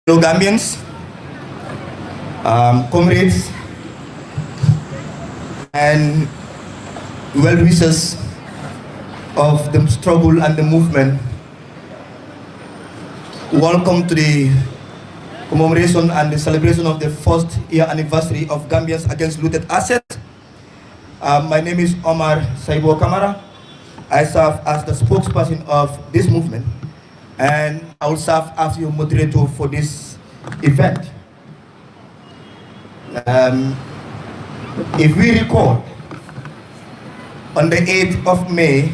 Fellow Gambians, comrades, and well-wishers of the struggle and the movement, welcome to the commemoration and the celebration of the first year anniversary of Gambians Against Looted Assets. My name is Omar Saibo Kamara. I serve as the spokesperson of this movement, and I will serve as your moderator for this event. If we recall, on the 8th of May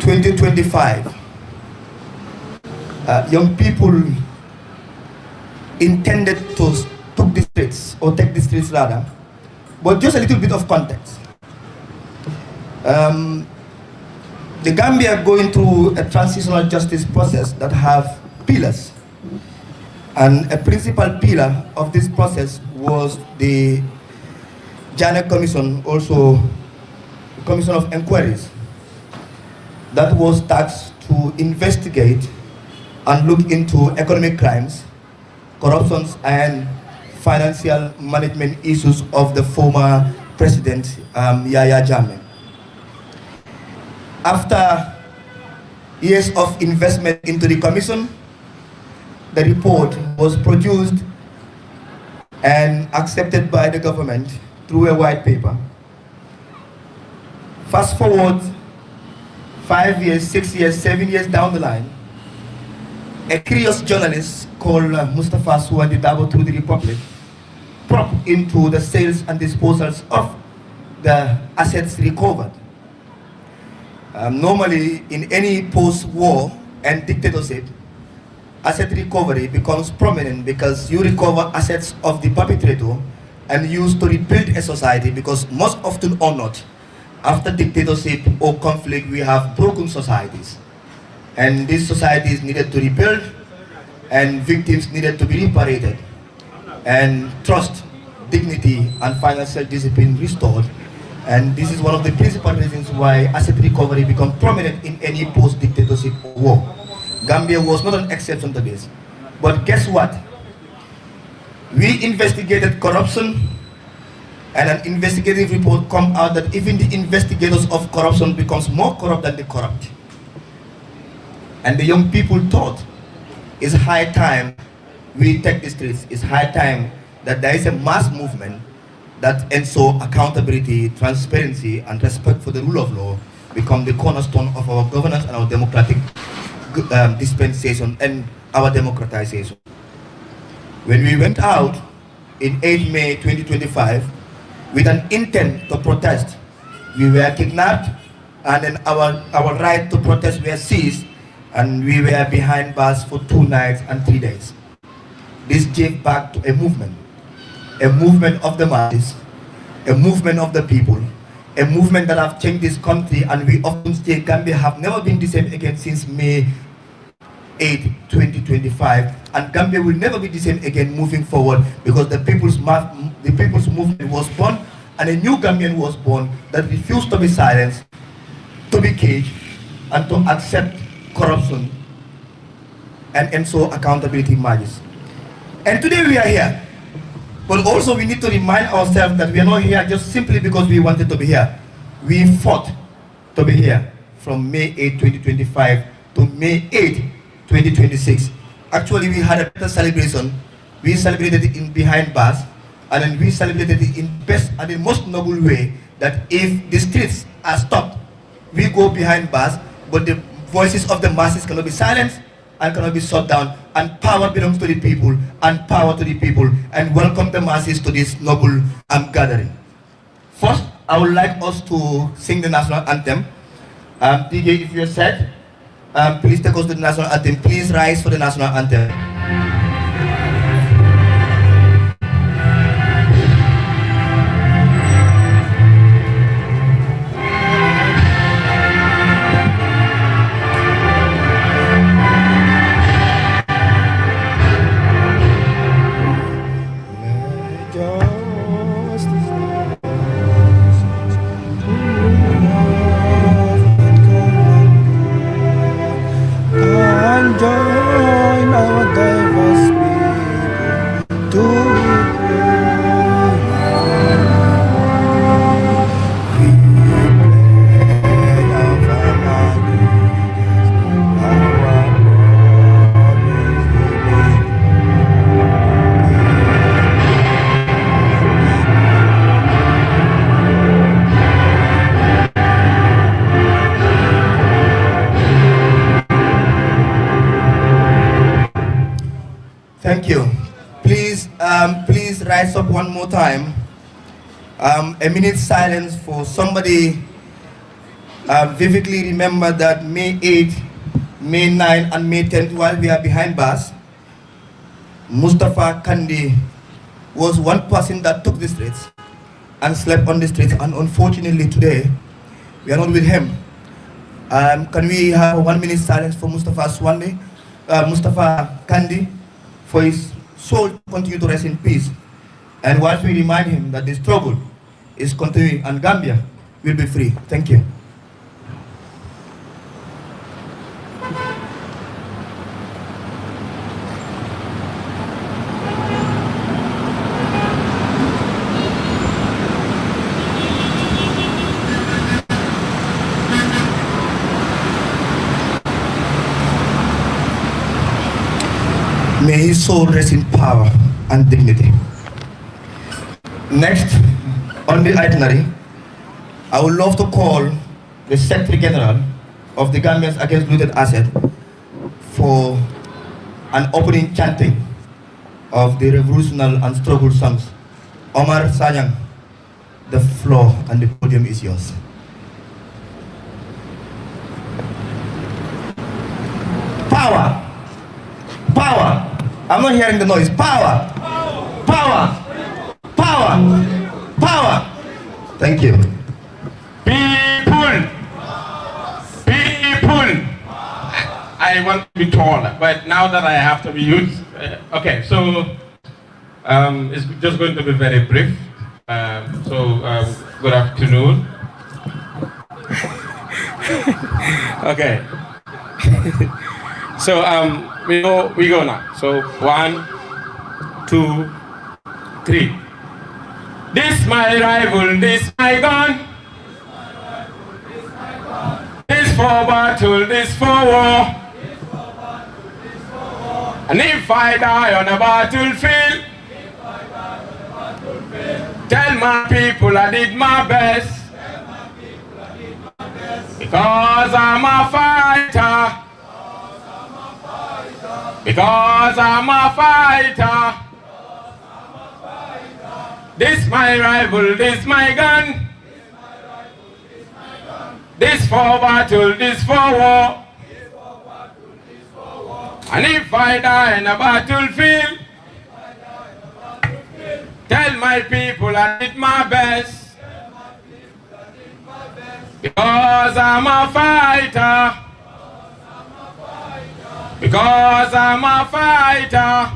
2025, young people intended to take the streets rather, but just a little bit of context. The Gambia going through a transitional justice process that have pillars, and a principal pillar of this process was the Gala Commission, also Commission of Inquiries, that was tasked to investigate and look into economic crimes, corruptions, and financial management issues of the former president, Yahya Jammeh. After years of investment into the commission, the report was produced and accepted by the government through a white paper. Fast forward 5 years, 6 years, 7 years down the line, a curious journalist called Mustafa Suwandi Dabo through the Republic probed into the sales and disposals of the assets recovered. Normally, in any post-war and dictatorship, asset recovery becomes prominent because you recover assets of the perpetrator and use to rebuild a society, because most often or not, after dictatorship or conflict, we have broken societies. And these societies needed to rebuild, and victims needed to be reparated, and trust, dignity, and financial discipline restored. And this is one of the principal reasons why asset recovery becomes prominent in any post-dictatorship war. Gambia was not an exception to this. But guess what? We investigated corruption, and an investigative report come out that even the investigators of corruption becomes more corrupt than the corrupt. And the young people thought it's high time we take the streets. It's high time that there is a mass movement that ensure accountability, transparency, and respect for the rule of law become the cornerstone of our governance and our democratic dispensation and our democratization. When we went out in 8 May 2025 with an intent to protest, we were kidnapped, and then our right to protest were seized, and we were behind bars for 2 nights and 3 days. This gave back to a movement of the masses, a movement of the people, a movement that have changed this country, and we often say Gambia have never been the same again since May 8, 2025, and Gambia will never be the same again moving forward, because the people's movement was born, and a new Gambian was born that refused to be silenced, to be caged, and to accept corruption and ensure accountability emerges. And today we are here. But also we need to remind ourselves that we are not here just simply because we wanted to be here. We fought to be here from May 8, 2025 to May 8, 2026. Actually, we had a better celebration. We celebrated it in behind bars, and then we celebrated it in best and the most noble way, that if the streets are stopped, we go behind bars, but the voices of the masses cannot be silenced and cannot be shut down, and power belongs to the people, and power to the people, and welcome the masses to this noble gathering. First, I would like us to sing the national anthem. DJ, if you're set, please take us to the national anthem. Please rise for the national anthem. Join our rise up one more time. A minute silence for somebody. Vividly remember that May 8th, May 9th, and May 10th, while we are behind bars, Mustafa Kandi was one person that took the streets and slept on the streets, and unfortunately today, we are not with him. Can we have 1 minute silence for Mustafa Kandi, for his soul to continue to rest in peace. And whilst we remind him that the struggle is continuing and Gambia will be free. Thank you. May his soul rest in power and dignity. Next, on the itinerary, I would love to call the Secretary General of the Gambians Against Looted Asset for an opening chanting of the revolutionary and struggle songs. Omar Sanyang, the floor and the podium is yours. Power! Power! I'm not hearing the noise. Power! Power! Power! Power! Thank you. People! People! I want to be taller, but now that I have to be used, okay, so it's just going to be very brief. Good afternoon. Okay. So we go now. So 1, 2, 3. This my rival, this my gun. This for battle, this for war. And if I die on a battlefield, tell my people I did my best. Because I'm a fighter. Because I'm a fighter. This my rival, this my gun. This for battle, this for war. And if I die in a battlefield, tell my people I did my best. Because I'm a fighter. Because I'm a fighter.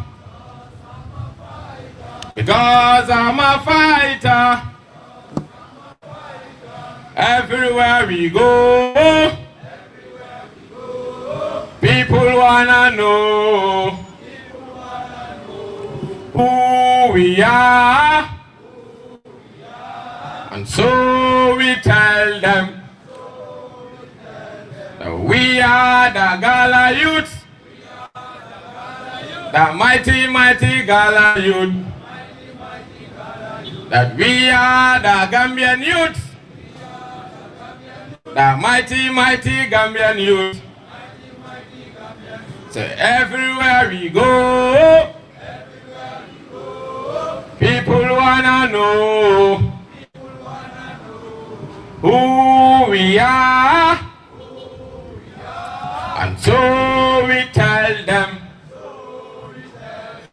Because I'm a fighter. Everywhere we go, people wanna know who we are. And so we tell them that we are the Gala youth. The mighty, mighty Gala youth. That we are the Gambian youth. The mighty, mighty Gambian youth. So everywhere we go, people wanna know who we are. And so we tell them.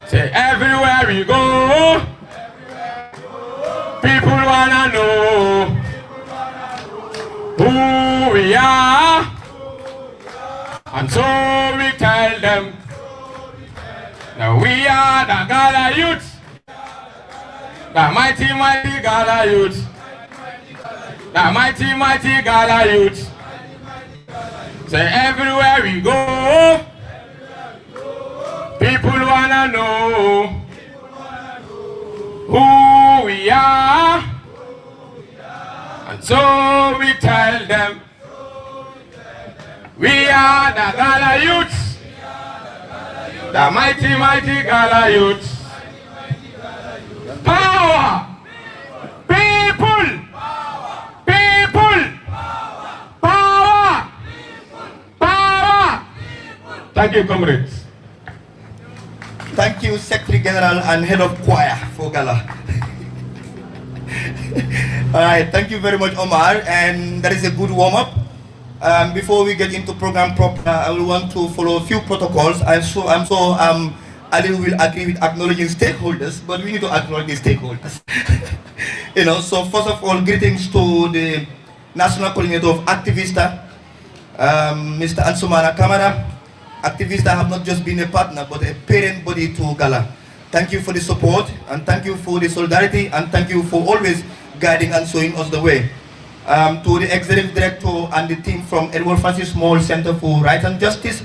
Say everywhere we go, people wanna know who we are. And so we tell them that we are the Gala youth. The mighty, mighty Gala youth. The mighty, mighty Gala youth. Say everywhere we go, people wanna know who we are. And so we tell them we are the Gala youth. The mighty, mighty Gala youth. Power! People! People! Power! Power! Thank you, comrades. Thank you, Secretary General and Head of Choir. for Gala. All right, thank you very much, Omar, and that is a good warm-up. Before we get into program proper, I will want to follow a few protocols. Ali will agree with acknowledging stakeholders, but we need to acknowledge the stakeholders. So first of all, greetings to the National Coordinator of Activista, Mr. Ansumana Kamara. Activista have not just been a partner, but a parent body to Gala. Thank you for the support, and thank you for the solidarity, and thank you for always guiding and showing us the way. To the Executive Director and the team from Edward Francis Small Center for Rights and Justice,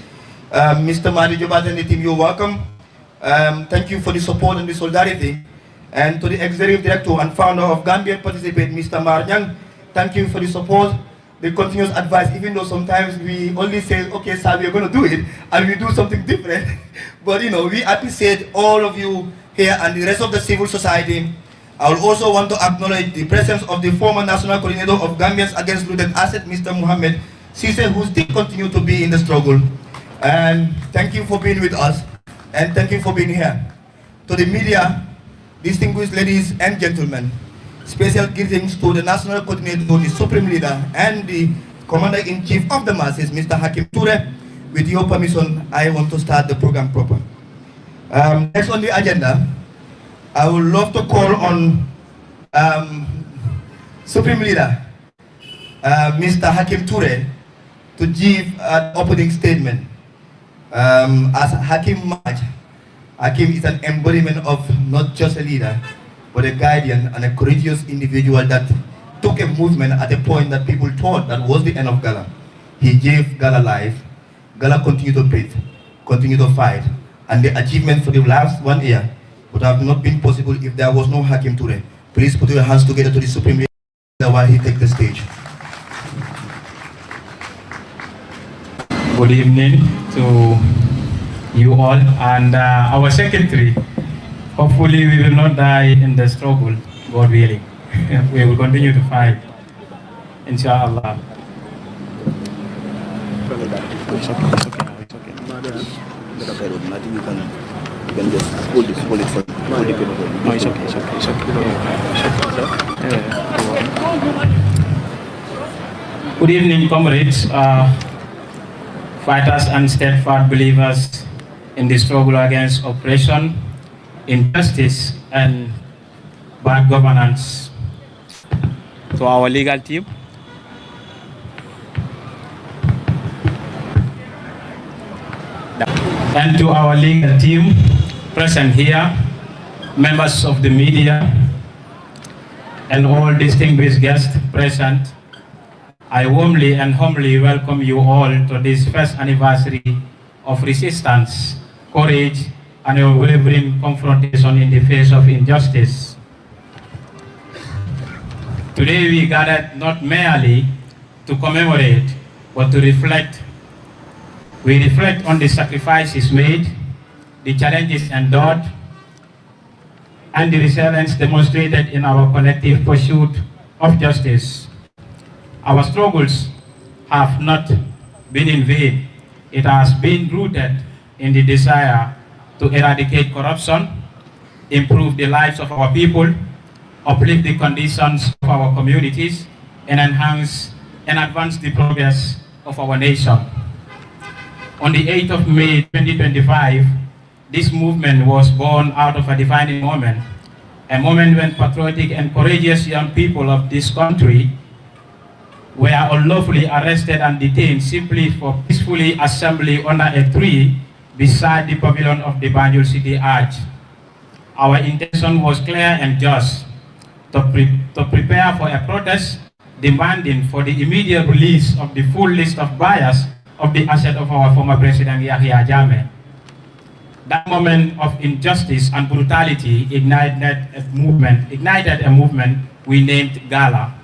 Mr. Madi Jobat and the team, you're welcome. Thank you for the support and the solidarity. And to the Executive Director and founder of Gambian Participate, Mr. Marnyang, thank you for the support, the continuous advice, even though sometimes we only say, okay, sir, we're going to do it, and we do something different. But we appreciate all of you here and the rest of the civil society. I would also want to acknowledge the presence of the former National Coordinator of Gambians Against Looted Asset, Mr. Mohammed Sise, who still continue to be in the struggle. And thank you for being with us, and thank you for being here. To the media, distinguished ladies and gentlemen, special greetings to the National Coordinator, the Supreme Leader, and the Commander-in-Chief of the Masses, Mr. Hakim Toure. With your permission, I want to start the program proper. Next on the agenda, I would love to call on Supreme Leader, Mr. Hakim Toure, to give an opening statement. As Hakim Maj, Hakim is an embodiment of not just a leader, but a guardian and a courageous individual that took a movement at a point that people thought that was the end of Gala. He gave Gala life. Gala continued to breathe, continued to fight, and the achievement for the last 1 year would have not been possible if there was no Hakim Toure. Please put your hands together to the Supreme Leader while he takes the stage. Good evening to you all and our secretary. Hopefully we will not die in the struggle, God willing. We will continue to fight, inshallah. It's okay. You can just hold it for no, it's okay. Good evening, comrades, fighters and steadfast believers in the struggle against oppression, injustice, and bad governance. To our legal team, and to our legal team present here, members of the media, and all distinguished guests present, I warmly and humbly welcome you all to this first anniversary of resistance, courage, and unwavering confrontation in the face of injustice. Today we gathered not merely to commemorate, but to reflect. We reflect on the sacrifices made, the challenges endured, and the resilience demonstrated in our collective pursuit of justice. Our struggles have not been in vain. It has been rooted in the desire to eradicate corruption, improve the lives of our people, uplift the conditions of our communities, and enhance and advance the progress of our nation. On the 8th of May 2025, this movement was born out of a defining moment, a moment when patriotic and courageous young people of this country were unlawfully arrested and detained simply for peacefully assembling under a tree beside the pavilion of the Banjul City Arch. Our intention was clear and just, to prepare for a protest demanding for the immediate release of the full list of buyers of the asset of our former President Yahya Jammeh. That moment of injustice and brutality ignited a movement we named Gala.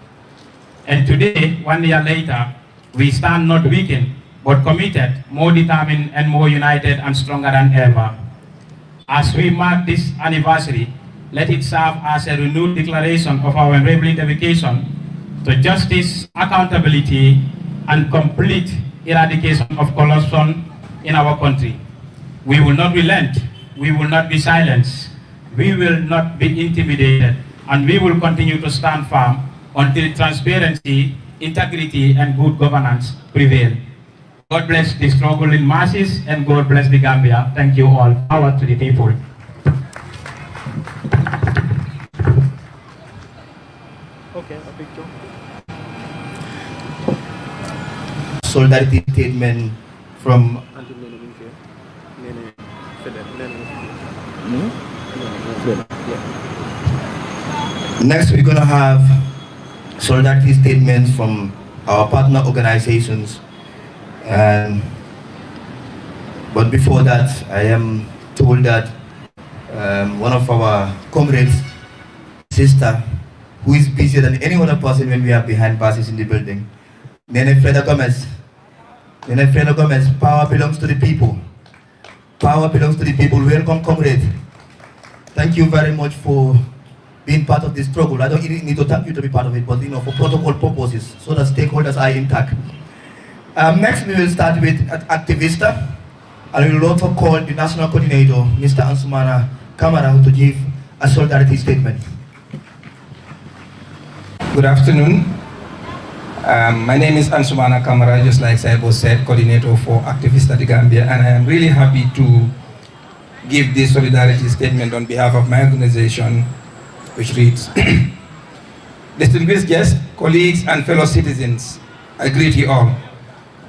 And today, 1 year later, we stand not weakened, but committed, more determined, and more united and stronger than ever. As we mark this anniversary, let it serve as a renewed declaration of our unwavering dedication to justice, accountability, and complete eradication of corruption in our country. We will not relent. We will not be silenced. we will not be intimidated, and we will continue to stand firm until transparency, integrity, and good governance prevail. God bless the struggling masses, and God bless the Gambia. Thank you all. Power to the people. Okay, a picture. Solidarity statement from Next, we're going to have solidarity statements from our partner organizations. But before that, I am told that one of our comrades, sister, who is busier than any other person when we are behind bars in the building, Nene Freda Gomez. Nene Freda Gomez, power belongs to the people. Power belongs to the people. Welcome, comrade. Thank you very much for being part of this struggle. I don't need to thank you to be part of it, but for protocol purposes, so that stakeholders are intact. Next, we will start with Activista, and we will also call the national coordinator, Mr. Ansumana Kamara, to give a solidarity statement. Good afternoon. My name is Ansumana Kamara, just like Saibo said, coordinator for Activista de Gambia, and I am really happy to give this solidarity statement on behalf of my organization, which reads, distinguished guests, colleagues, and fellow citizens, I greet you all.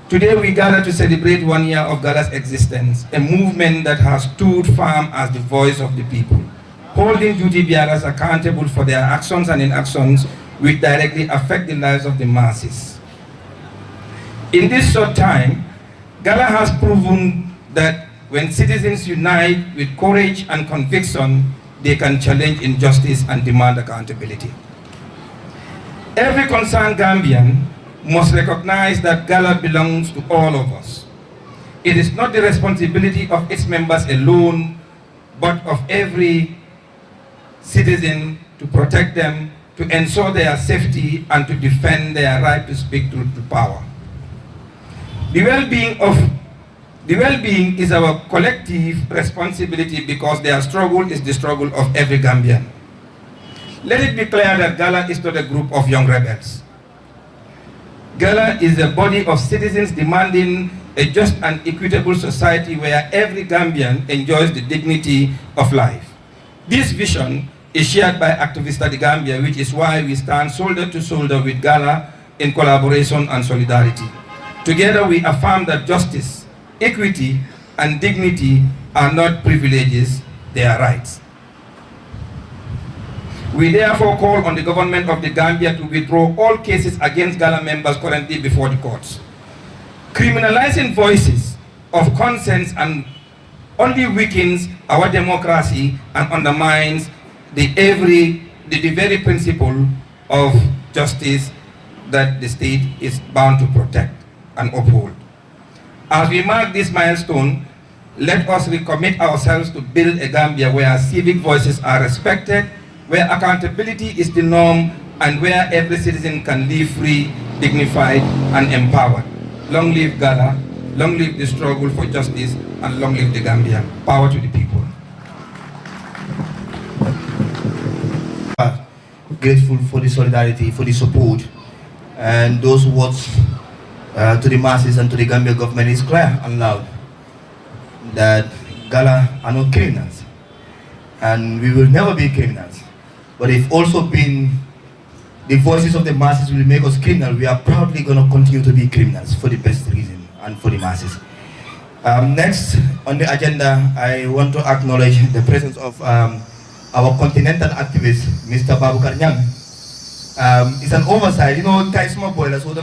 Today we gather to celebrate 1 year of Gala's existence, a movement that has stood firm as the voice of the people, holding duty bearers accountable for their actions and inactions which directly affect the lives of the masses. In this short time, Gala has proven that when citizens unite with courage and conviction, they can challenge injustice and demand accountability. Every concerned Gambian must recognize that Gala belongs to all of us. It is not the responsibility of its members alone, but of every citizen to protect them, to ensure their safety, and to defend their right to speak truth to power. The well-being is our collective responsibility because their struggle is the struggle of every Gambian. Let it be clear that Gala is not a group of young rebels. Gala is a body of citizens demanding a just and equitable society where every Gambian enjoys the dignity of life. This vision is shared by Activista de Gambia, which is why we stand shoulder to shoulder with Gala in collaboration and solidarity. Together we affirm that justice, equity, and dignity are not privileges, they are rights. We therefore call on the government of the Gambia to withdraw all cases against Gala members currently before the courts. Criminalizing voices of conscience and only weakens our democracy and undermines the very principle of justice that the state is bound to protect and uphold. As we mark this milestone, let us recommit ourselves to build a Gambia where civic voices are respected, where accountability is the norm, and where every citizen can live free, dignified, and empowered. Long live Gala, long live the struggle for justice, and long live the Gambia. Power to the people. Grateful for the solidarity, for the support, and those words to the masses and to the Gambia government is clear and loud that Gala are not criminals, and we will never be criminals. But if also being the voices of the masses will make us criminal, we are proudly going to continue to be criminals for the best reason and for the masses. Next on the agenda, I want to acknowledge the presence of our continental activist, Mr. Babukar Nyang. It's an oversight, Kaisma boiler, so I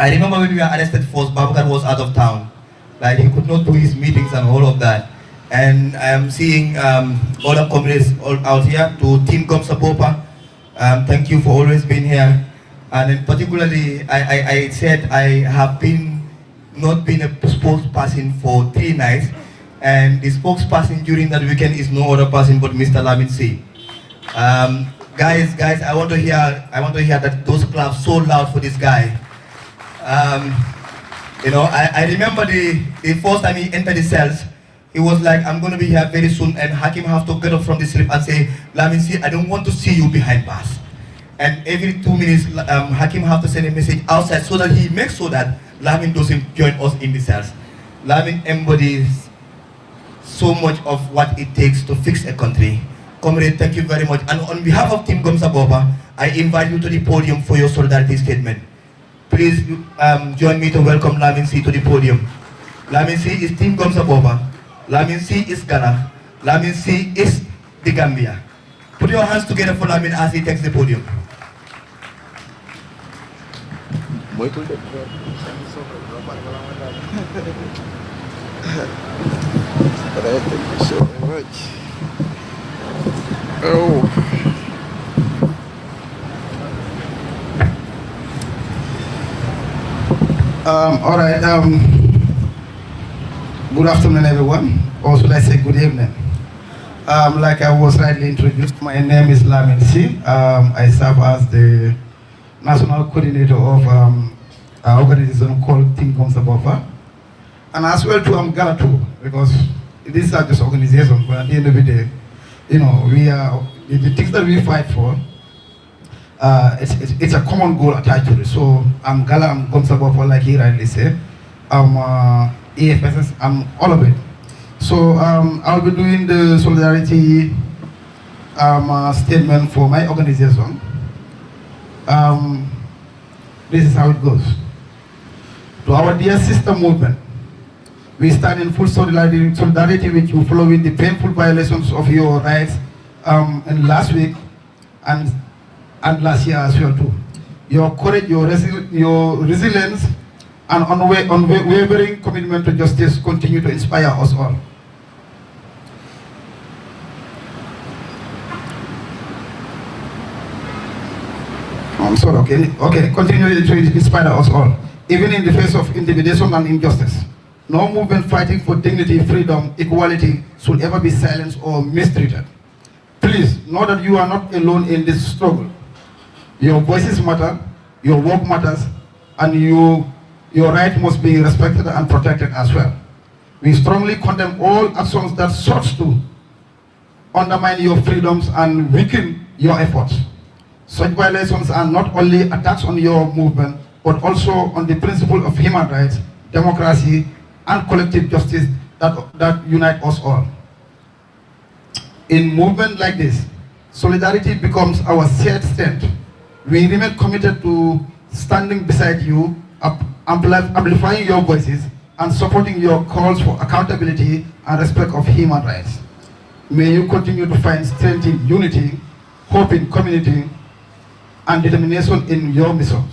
remember when we were arrested first, Babukar was out of town. Like he could not do his meetings and all of that. And I am seeing other comrades out here to Team Gomsa Bopa. Thank you for always being here. And then particularly, I said I have not been a spokesperson for 3 nights. And the spokesperson during that weekend is no other person but Mr. Lamin C. Guys, I want to hear that those claps so loud for this guy. I remember the first time he entered the cells. He was like, I'm going to be here very soon, and Hakim have to get up from the sleep and say, Lamin, see, I don't want to see you behind bars. And every 2 minutes, Hakim have to send a message outside so that he makes sure that Lamin doesn't join us in the cells. Lamin embodies so much of what it takes to fix a country. Comrade, thank you very much. And on behalf of Team Gomsa Boba, I invite you to the podium for your solidarity statement. Please join me to welcome Lamin C to the podium. Lamin C is Team Gomsa Boba. Lamin C is Gala. Lamin C is the Gambia. Put your hands together for Lamin as he takes the podium. But I thank you so much. Oh. All right. Good afternoon, everyone. Or should I say good evening? Like I was rightly introduced, my name is Lamin C. I serve as the national coordinator of an organization called Team Gomsa Boba, and as well too, I'm Gala too, because these are just organizations. But at the end of the day, you know, we are the things that we fight for. It's a common goal attached to it. So I'm Gala, I'm Gomsa Boba, like he rightly said. I'm EFSS, I'm all of it. So I'll be doing the solidarity statement for my organization. This is how it goes. To our dear sister movement, we stand in full solidarity with you following the painful violations of your rights in last week and last year as well too. Your courage, your resilience, and unwavering commitment to justice continue to inspire us all. I'm sorry, okay, continue to inspire us all. Even in the face of intimidation and injustice, no movement fighting for dignity, freedom, equality should ever be silenced or mistreated. Please know that you are not alone in this struggle. Your voices matter, your work matters, and your right must be respected and protected as well. We strongly condemn all actions that sought to undermine your freedoms and weaken your efforts. Such violations are not only attacks on your movement, but also on the principle of human rights, democracy, and collective justice that unite us all. In movement like this, solidarity becomes our shared strength. We remain committed to standing beside you, amplifying your voices, and supporting your calls for accountability and respect of human rights. May you continue to find strength in unity, hope in community, and determination in your mission.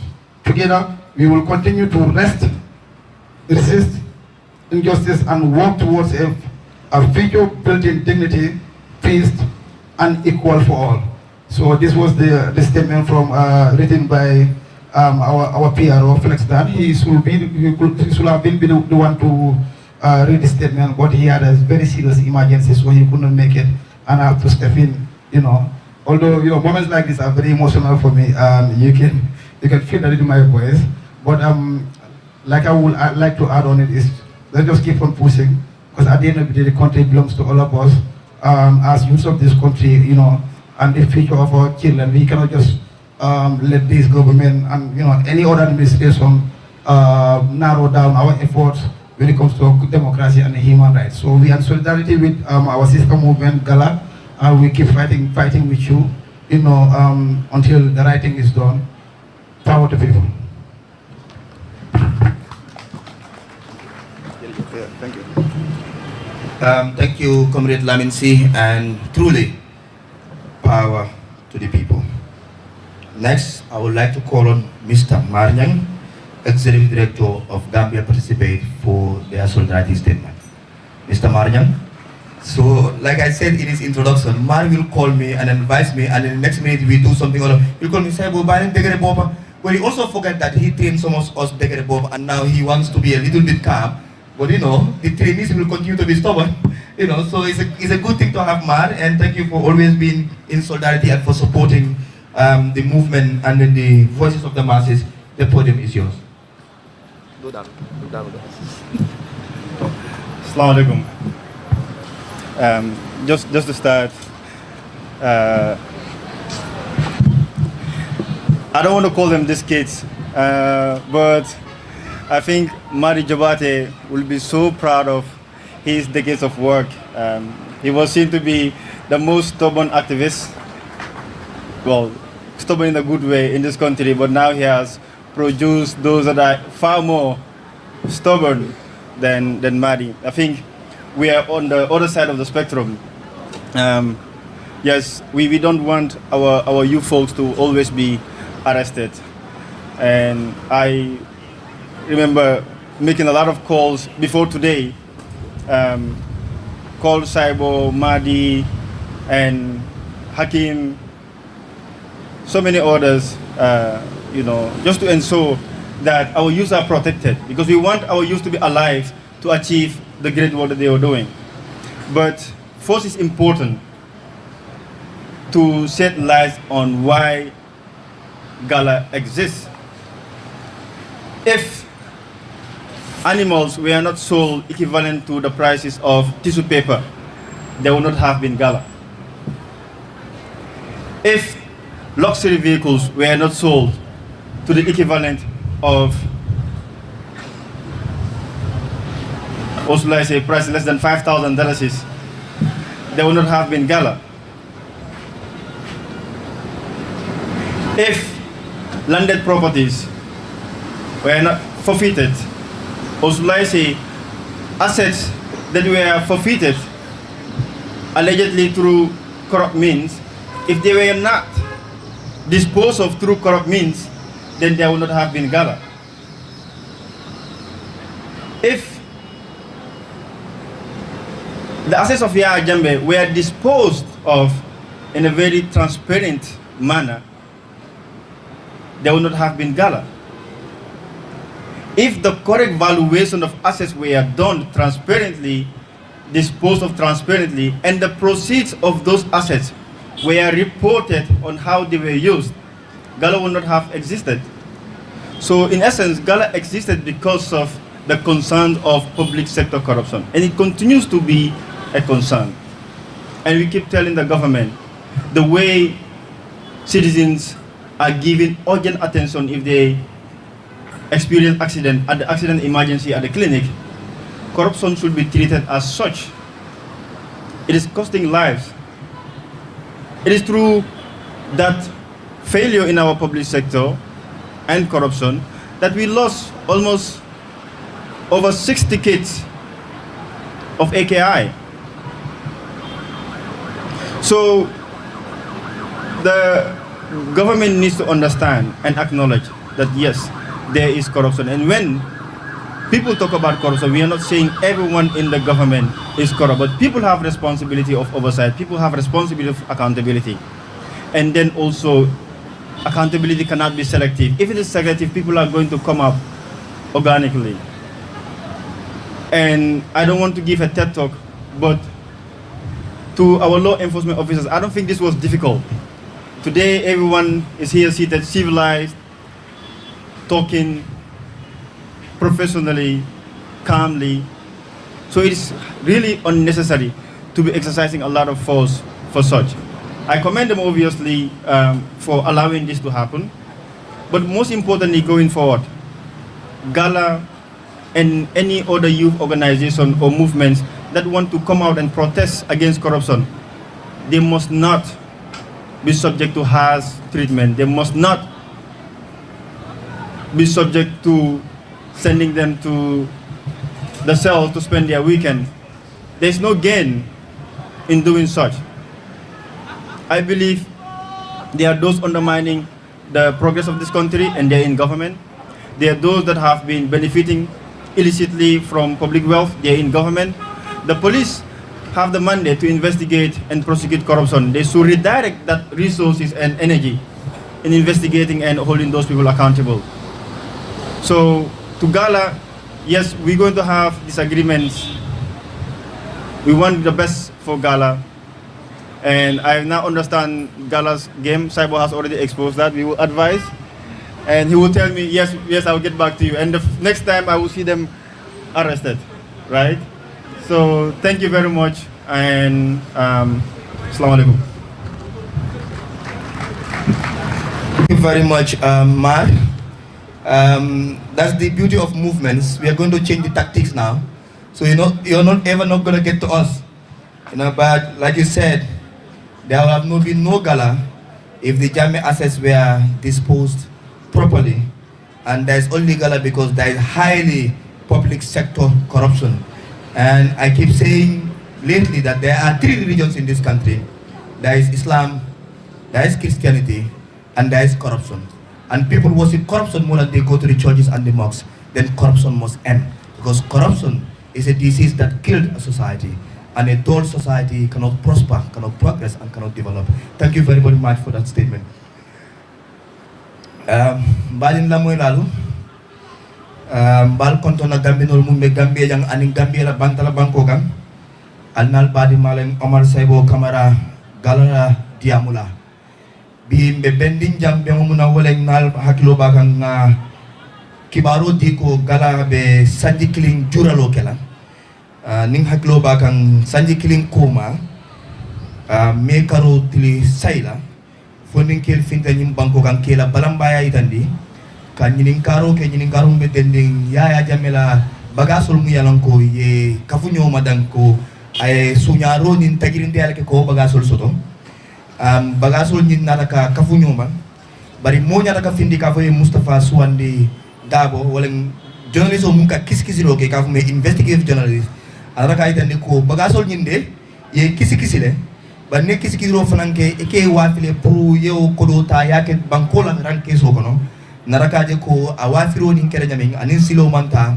Together, we will continue to resist injustice, and work towards a future built in dignity, peace, and equal for all. So this was the statement from written by our PRO, Flex Dan. He should have been the one to read the statement, but he had a very serious emergency, so he could not make it, and I have to step in, you know. Although, you know, moments like this are very emotional for me, and you can feel that in my voice. But like I'd like to add on it is, let's just keep on pushing, because at the end of the day, the country belongs to all of us. As youths of this country, you know, and the future of our children, we cannot just let this government and, you know, any other administration narrow down our efforts when it comes to democracy and human rights. So we are in solidarity with our sister movement, Gala, and we keep fighting with you, you know, until the right thing is done. Power to people. Yeah, thank you. Thank you, Comrade Lamin C, and truly, power to the people. Next, I would like to call on Mr. Marnyang, Executive Director of Gambia Participate, for their solidarity statement. Mr. Marnyang. So, like I said in his introduction, Mar will call me and advise me, and in the next minute we do something other. He'll call me, say, Boba. But he also forget that he trained some of us Beggar Bob, and now he wants to be a little bit calm. But you know, the trainees will continue to be stubborn. You know, so it's a good thing to have Mar, and thank you for always being in solidarity and for supporting the movement and then the voices of the masses. The podium is yours. Do that. Assalamu alaikum. Just to start, I don't want to call them these kids, but I think Mari Jabate will be so proud of his decades of work. He was seen to be the most stubborn activist, well, stubborn in a good way in this country, but now he has produced those that are far more stubborn than Mari. I think we are on the other side of the spectrum. Yes, we don't want our youth folks to always be arrested. And I remember making a lot of calls before today, called Saibo, Madi, and Hakim, so many others, just to ensure that our youth are protected, because we want our youth to be alive to achieve the great work that they are doing. But first, it's important to shed light on why Gala exists. If animals were not sold equivalent to the prices of tissue paper, there would not have been Gala. If luxury vehicles were not sold to the equivalent of, or should I say, price less than $5,000, there would not have been Gala. If landed properties were not forfeited, or should I say, assets that were forfeited allegedly through corrupt means, if they were not disposed of through corrupt means, then there would not have been Gala. If the assets of Yaya Jammeh were disposed of in a very transparent manner, there would not have been Gala. If the correct valuation of assets were done transparently, disposed of transparently, and the proceeds of those assets were reported on how they were used, Gala would not have existed. So in essence, Gala existed because of the concern of public sector corruption, and it continues to be a concern. And we keep telling the government, the way citizens are given urgent attention if they experience accident at the accident emergency at the clinic, corruption should be treated as such. It is costing lives. It is through that failure in our public sector and corruption that we lost almost over 60 kids of AKI. So the government needs to understand and acknowledge that yes, there is corruption. And when people talk about corruption, we are not saying everyone in the government is corrupt, but people have responsibility of oversight, people have responsibility of accountability. And then also, accountability cannot be selective. If it is selective, people are going to come up organically. And I don't want to give a TED talk, but to our law enforcement officers, I don't think this was difficult. Today, everyone is here seated, civilized, talking professionally, calmly. So it is really unnecessary to be exercising a lot of force for such. I commend them obviously for allowing this to happen. But most importantly, going forward, Gala and any other youth organization or movements that want to come out and protest against corruption, they must not be subject to harsh treatment. They must not be subject to sending them to the cell to spend their weekend. There's no gain in doing such. I believe there are those undermining the progress of this country and they're in government. There are those that have been benefiting illicitly from public wealth, they're in government. The police have the mandate to investigate and prosecute corruption. They should redirect that resources and energy in investigating and holding those people accountable. So to Gala, yes, we're going to have disagreements. We want the best for Gala. And I now understand Gala's game. Saibo has already exposed that. We will advise. And he will tell me, yes, I will get back to you. And the next time I will see them arrested, right? So thank you very much. and Assalamu alaikum. Thank you very much, Mar. That's the beauty of movements. We are going to change the tactics now. So you're not ever not going to get to us. But like you said, there will have been no gala if the Jame assets were disposed properly. And there's only gala because there is highly public sector corruption. And I keep saying lately that there are 3 religions in this country. There is Islam, there is Christianity, and there is corruption. And people worship corruption more than they go to the churches and the mosques. Then corruption must end. Because corruption is a disease that killed a society. And a dull society cannot prosper, cannot progress, and cannot develop. Thank you very, very much for that statement. Balin lamoy lalu. Bal konto na Gambia nol mumbe Gambia yang aning Gambia la bantala banko kan. Alnal badi maleng Omar Saibo Kamara Gala Diamula. Bi mbe bending jam be muna woleng nal hakilo bakang kibaro diko gala be sanji kiling juralo kela. Ning hakilo bakang sanji kiling koma me karo tili saila fonin kel finta nyim banko kan kela balambaya itandi kan nyinin karo ke nyinin karo be tending ya jamela bagasul mu yalanko ye kafunyo madanko ay sunyaro nin tagirinde alke ko bagasul soto bagasul nyin naraka kafunyo ma bari mo nyaraka findi ka fo Mustafa Suwandi Dabo wala journalist o munka kiskisiro ke ka fo me investigative journalist araka itandi ko bagasul nyinde ye kisikisile ba ne kisikisiro fananke eke wafile pour yew kodo ta yake bankola ranke so kono naraka je ko awafiro nin kere nyamin anin silo manta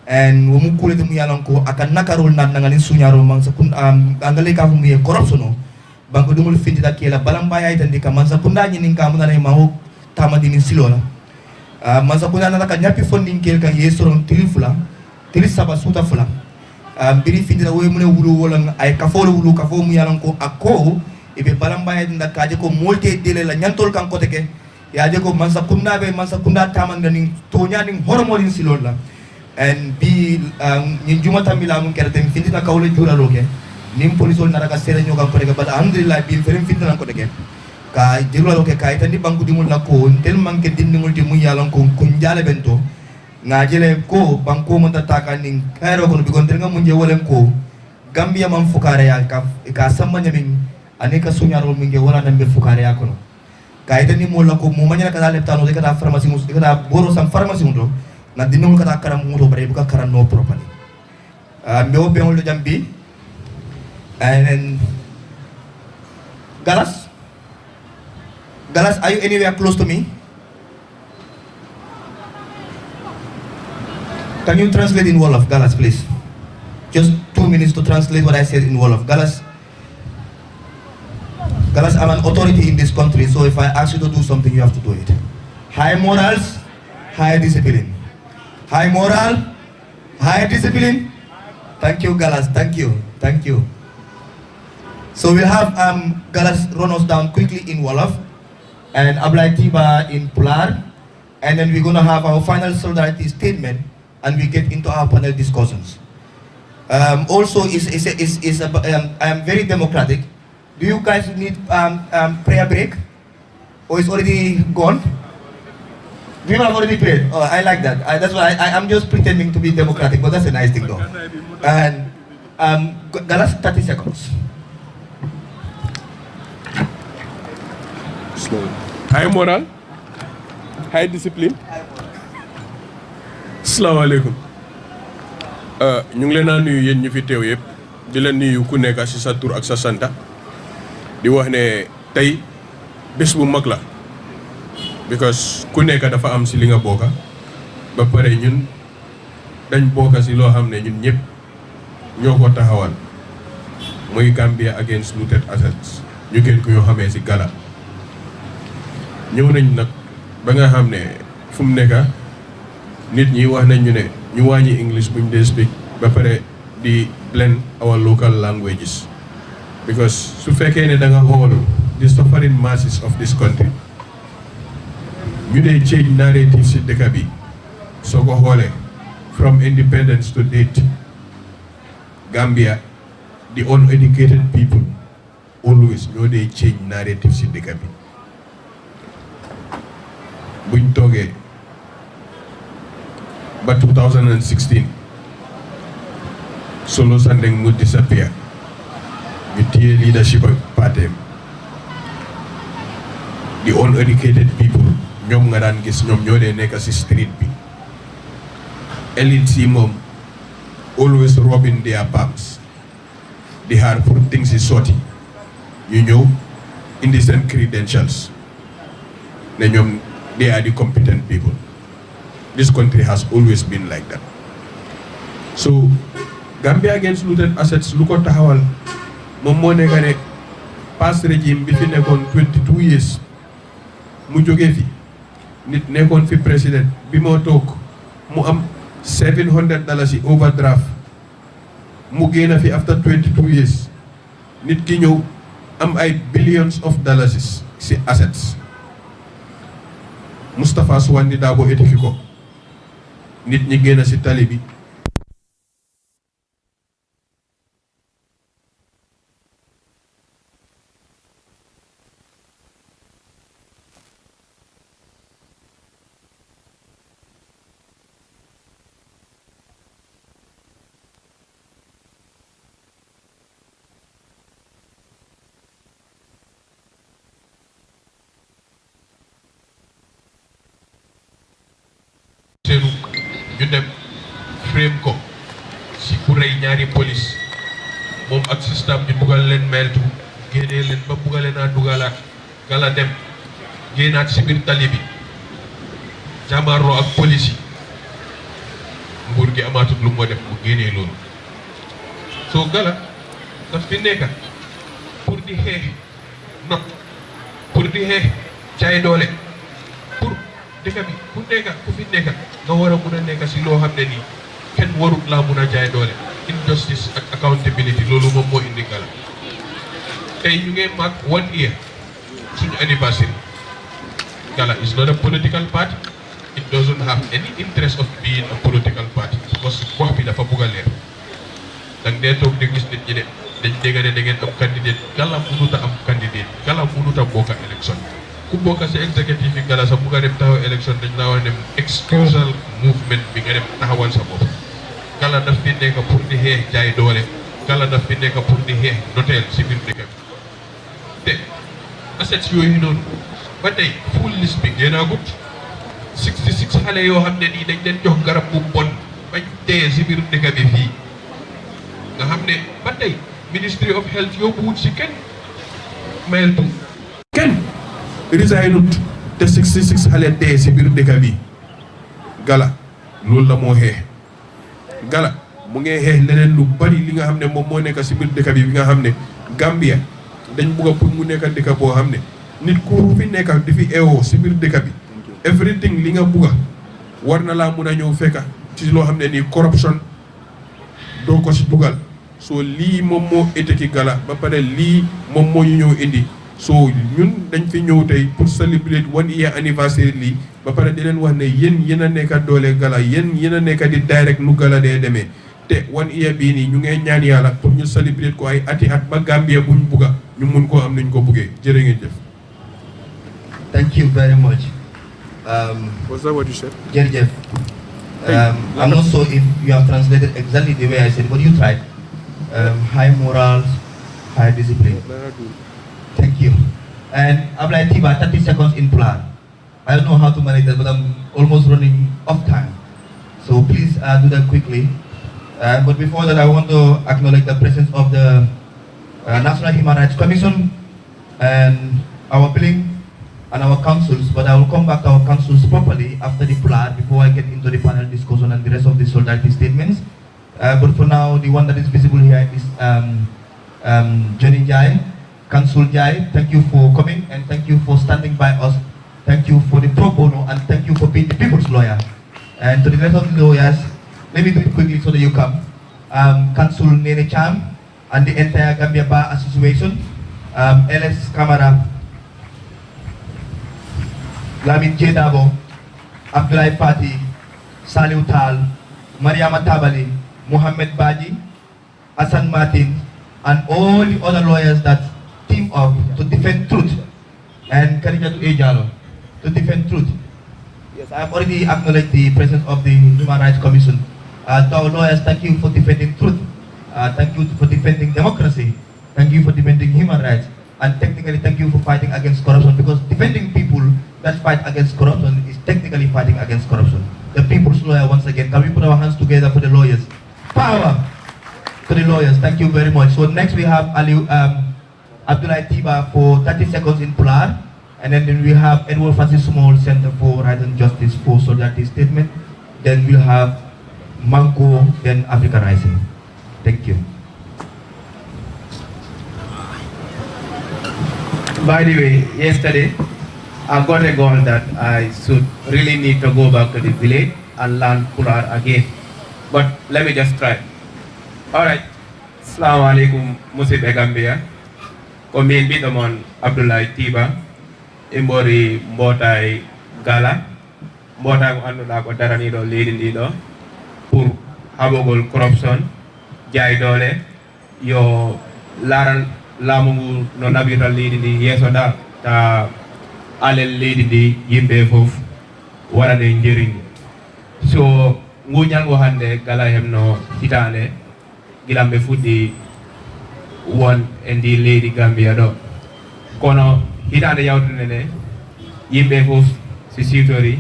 and womu kulete mu yalan ko akan nakarol nan ngani sunyaro man sa kun angale ka mu ye corruption banko dumul findi da kela balambaya itandi ka man sa kunda nyinin ka mun na mawo tamadini silo la man sa kunda na ka nyapi fondin kel kan yesoron tilifula tilisaba suta fula biri findi da we mu ne wulu wala ay kafolo wulu kafo mu yalan ko akko ibe balambaya dinda kaje ko molte dele la nyantol kan koteke yaje ko man sa kunda tamandani tonya ning hormolin silo la and bi ni juma tambila mun kerte findi na kawle jura loke nim polisol naraka sere nyoga ko rega bada alhamdulillah bi ferem findi nan ko deke ka jura loke ka itandi banku dimul la ko tel manke dindingul di mu yalan ko kunjale bento ngajele ko banko mun tataka ning kairo ko bi gondel ngam munje wolen ko Gambia man fukare ya ka samanya min aneka sunyaro min ge wala nambe fukare ya kono ka itandi mo la ko mu manya ka dale tano de ka pharmacie mus de ka boro sam pharmacie mundo na dinul kata karam mudo bare buka karam no properly mbewo beol do jambi and then Galas, are you anywhere close to me? Can you translate in Wolof, Galas, please? Just 2 minutes to translate what I said in Wolof. Galas, I'm an authority in this country, so if I ask you to do something, you have to do it. High morals, high discipline. High moral, high discipline. Thank you, Galas. Thank you. So we'll have Galas run us down quickly in Wolof and Ablai Tiba in Pular, and then we're going to have our final solidarity statement and we get into our panel discussions. Also, I am very democratic. Do you guys need prayer break? Or it's already gone? We have already prayed. Oh, I like that. That's why I'm just pretending to be democratic, but that's a nice thing though. And Galas, 30 seconds. Slow. High moral, high discipline. Assalamu alaikum. Ñu ngi leen a nuyu yéen ñu fi teew yëpp di leen nuyu ku nekk ci sa tur ak sa santa di wax ne tey bés bu mag la because ku nekk dafa am ci li nga bokka ba pare ñun dañ bokka ci loo xam ne ñun ñëpp ñoo ko taxawal muy Gambia Against Looted Assets ñu gën ko yoo xamee ci Gala ñëw nañ nag ba nga xam ne fu mu nekk nit ñi wax nañ ñu ne ñu wàññi English buñ dee speak ba pare di blend our local languages because su fekkee ne da nga xool the suffering masses of this country ñu dee change narrative si dëkk bi soo ko xoolee from independence to date Gambia the uneducated people always ñoo dee change narrative si dëkk bi buñ toogee ba 2016 Solo Sandeng mu disappear ñu téye leadership ak parteem the uneducated people ñoom nga daan gis ñoom ñoo dee nekk si street bi elite si moom always rubbing their palms di xaar pour things yi sotti ñu ñëw indi seen credentials ne ñoom they are the competent people. This country has always been like that. So Gambia Against Looted Assets lu ko taxawal moom moo nekk ne past régime bi fi nekkoon 22 years mu jógee fi nit nekkoon fi président bi moo toog mu am $700 overdraft mu génn fi after 22 years nit ki ñëw am ay billions of dollars si assets Moustapha Suwandi Dabo étiqué ko nit ñi génn si tali bi ñu dem frame ko si ku rey ñaari police moom ak système bi buggal leen meltu génnee leen ba buggalee naa dugalaat Gala dem génnaat si biir tali bi jàmmaarloo ak police yi nguur gi amaatut lu moo def mu génnee loolu soo Gala daf fi nekka pour di xeex not pour di xeex caay doole pour dëkk bi ku nekka ku fi nekka nga war a mun a nekka si loo xam ne nii kenn warut laa mun a jaay doole injustice ak accountability loolu moom moo indi Gala tey ñu ngee mag 1 year suñu anniversary Gala is not a political party it doesn't have any interest of being a political party because wax bi dafa bugg a leer dang dee toog di gis nit ñi ne dañ dégg ne da ngeen am candidate Gala mënut a am candidate Gala mënut a bokk élection ku bokk si executive yi Gala sax bu nga dem taxaw élection dañ laa wax ne excusal movement bi nga dem taxawal sa bopp Gala daf fi nekk pour di xeex jaay doole Gala daf fi nekk pour di xeex noteel si biir dëkk bi te assets yooyu noonu ba tey full list bi génnaagut 66 xale yoo xam ne nii dañ leen jox garab bu bon bañ teye si biir dëkk bi fii nga xam ne ba tey Ministry of Health yóbbuwut si kenn mayeltu kenn resignut te 66 xale dee si biir dëkk bi Gala loolu la moo xeex Gala mu ngee xeex leneen lu bari li nga xam ne moom moo nekk si biir dëkk bi nga xam ne Gambia dañ bugga pour mu nekk dëkk boo xam ne nit ku fi nekk di fi eewoo si biir dëkk bi everything li nga bugga war na laa mun a ñëw fekka ci loo xam ne nii corruption doo ko si dugal soo lii moom moo éteki Gala ba pare lii moom moo ñu ñëw indi soo ñun dañ fi ñëw tey pour célébrer 1 year anniversaire lii ba pare di leen wax ne yéen a nekka doole Gala yéen a nekka di direct nu Gala dee demee te 1 year bii nii ñu ngee ñaan yàlla pour ñu célébrer ko ay ati at ba Gambia buñ bugga ñu mun koo am nañ ko buggee jërë ngeen jëf. Thank you very much. Was that what you said? Jerjeff. I'm not sure if you have translated exactly the way I said, but you tried. High morals, high discipline. Thank you. And Ablai Tiba, 30 seconds in plan. I don't know how to manage that, but I'm almost running off time. So please do that quickly. But before that, I want to acknowledge the presence of the National Human Rights Commission and our billing and our councils, but I will come back to our councils properly after the plan before I get into the panel discussion and the rest of the solidarity statements. But for now, the one that is visible here is Johnny Jai, Council Jai. Thank you for coming and thank you for standing by us. Thank you for the pro bono and thank you for being the people's lawyer. And to the rest of the lawyers, let me do it quickly so that you come. Council Nene Cham and the entire Gambia Bar Association, LS Kamara, Lamin Jedabo, Abdullah Fati, Salih Tal, Mariama Tabali, Mohammed Baji, Hassan Martin, and all the other lawyers that team up to defend truth, and Khadijatu Ejalo to defend truth. Yes, I have already acknowledged the presence of the Human Rights Commission. To our lawyers, thank you for defending truth. Thank you for defending democracy. Thank you for defending human rights. And technically, thank you for fighting against corruption, because defending people that fight against corruption is technically fighting against corruption. The people's lawyer, once again, can we put our hands together for the lawyers? Power to the lawyers. Thank you very much. So next we have Abdullah Tiba for 30 seconds in Pular. And then we have Edward Francis Small, Center for Right and Justice for Solidarity Statement. Then we'll have Manko, then Africa Rising. Thank you. By the way, yesterday I got a goal that I should really need to go back to the village and learn Pular again. But let me just try. Alright. Assalamu alaikum, Musib Gambia. Komin Bitamon Abdullah Tiba. Imbori Mbotai Gala. Mbotai Andula ko darani do leading do pour habogol corruption, jay dole, yo laran lamu no nabira leading di yeso da ta alel leading di yimbe fof warane njering. So ngunyal wo hande Gala hemno hitane gilambe fuddi won endi lady Gambia do kono hitande yawtune ne yimbe fof si sitori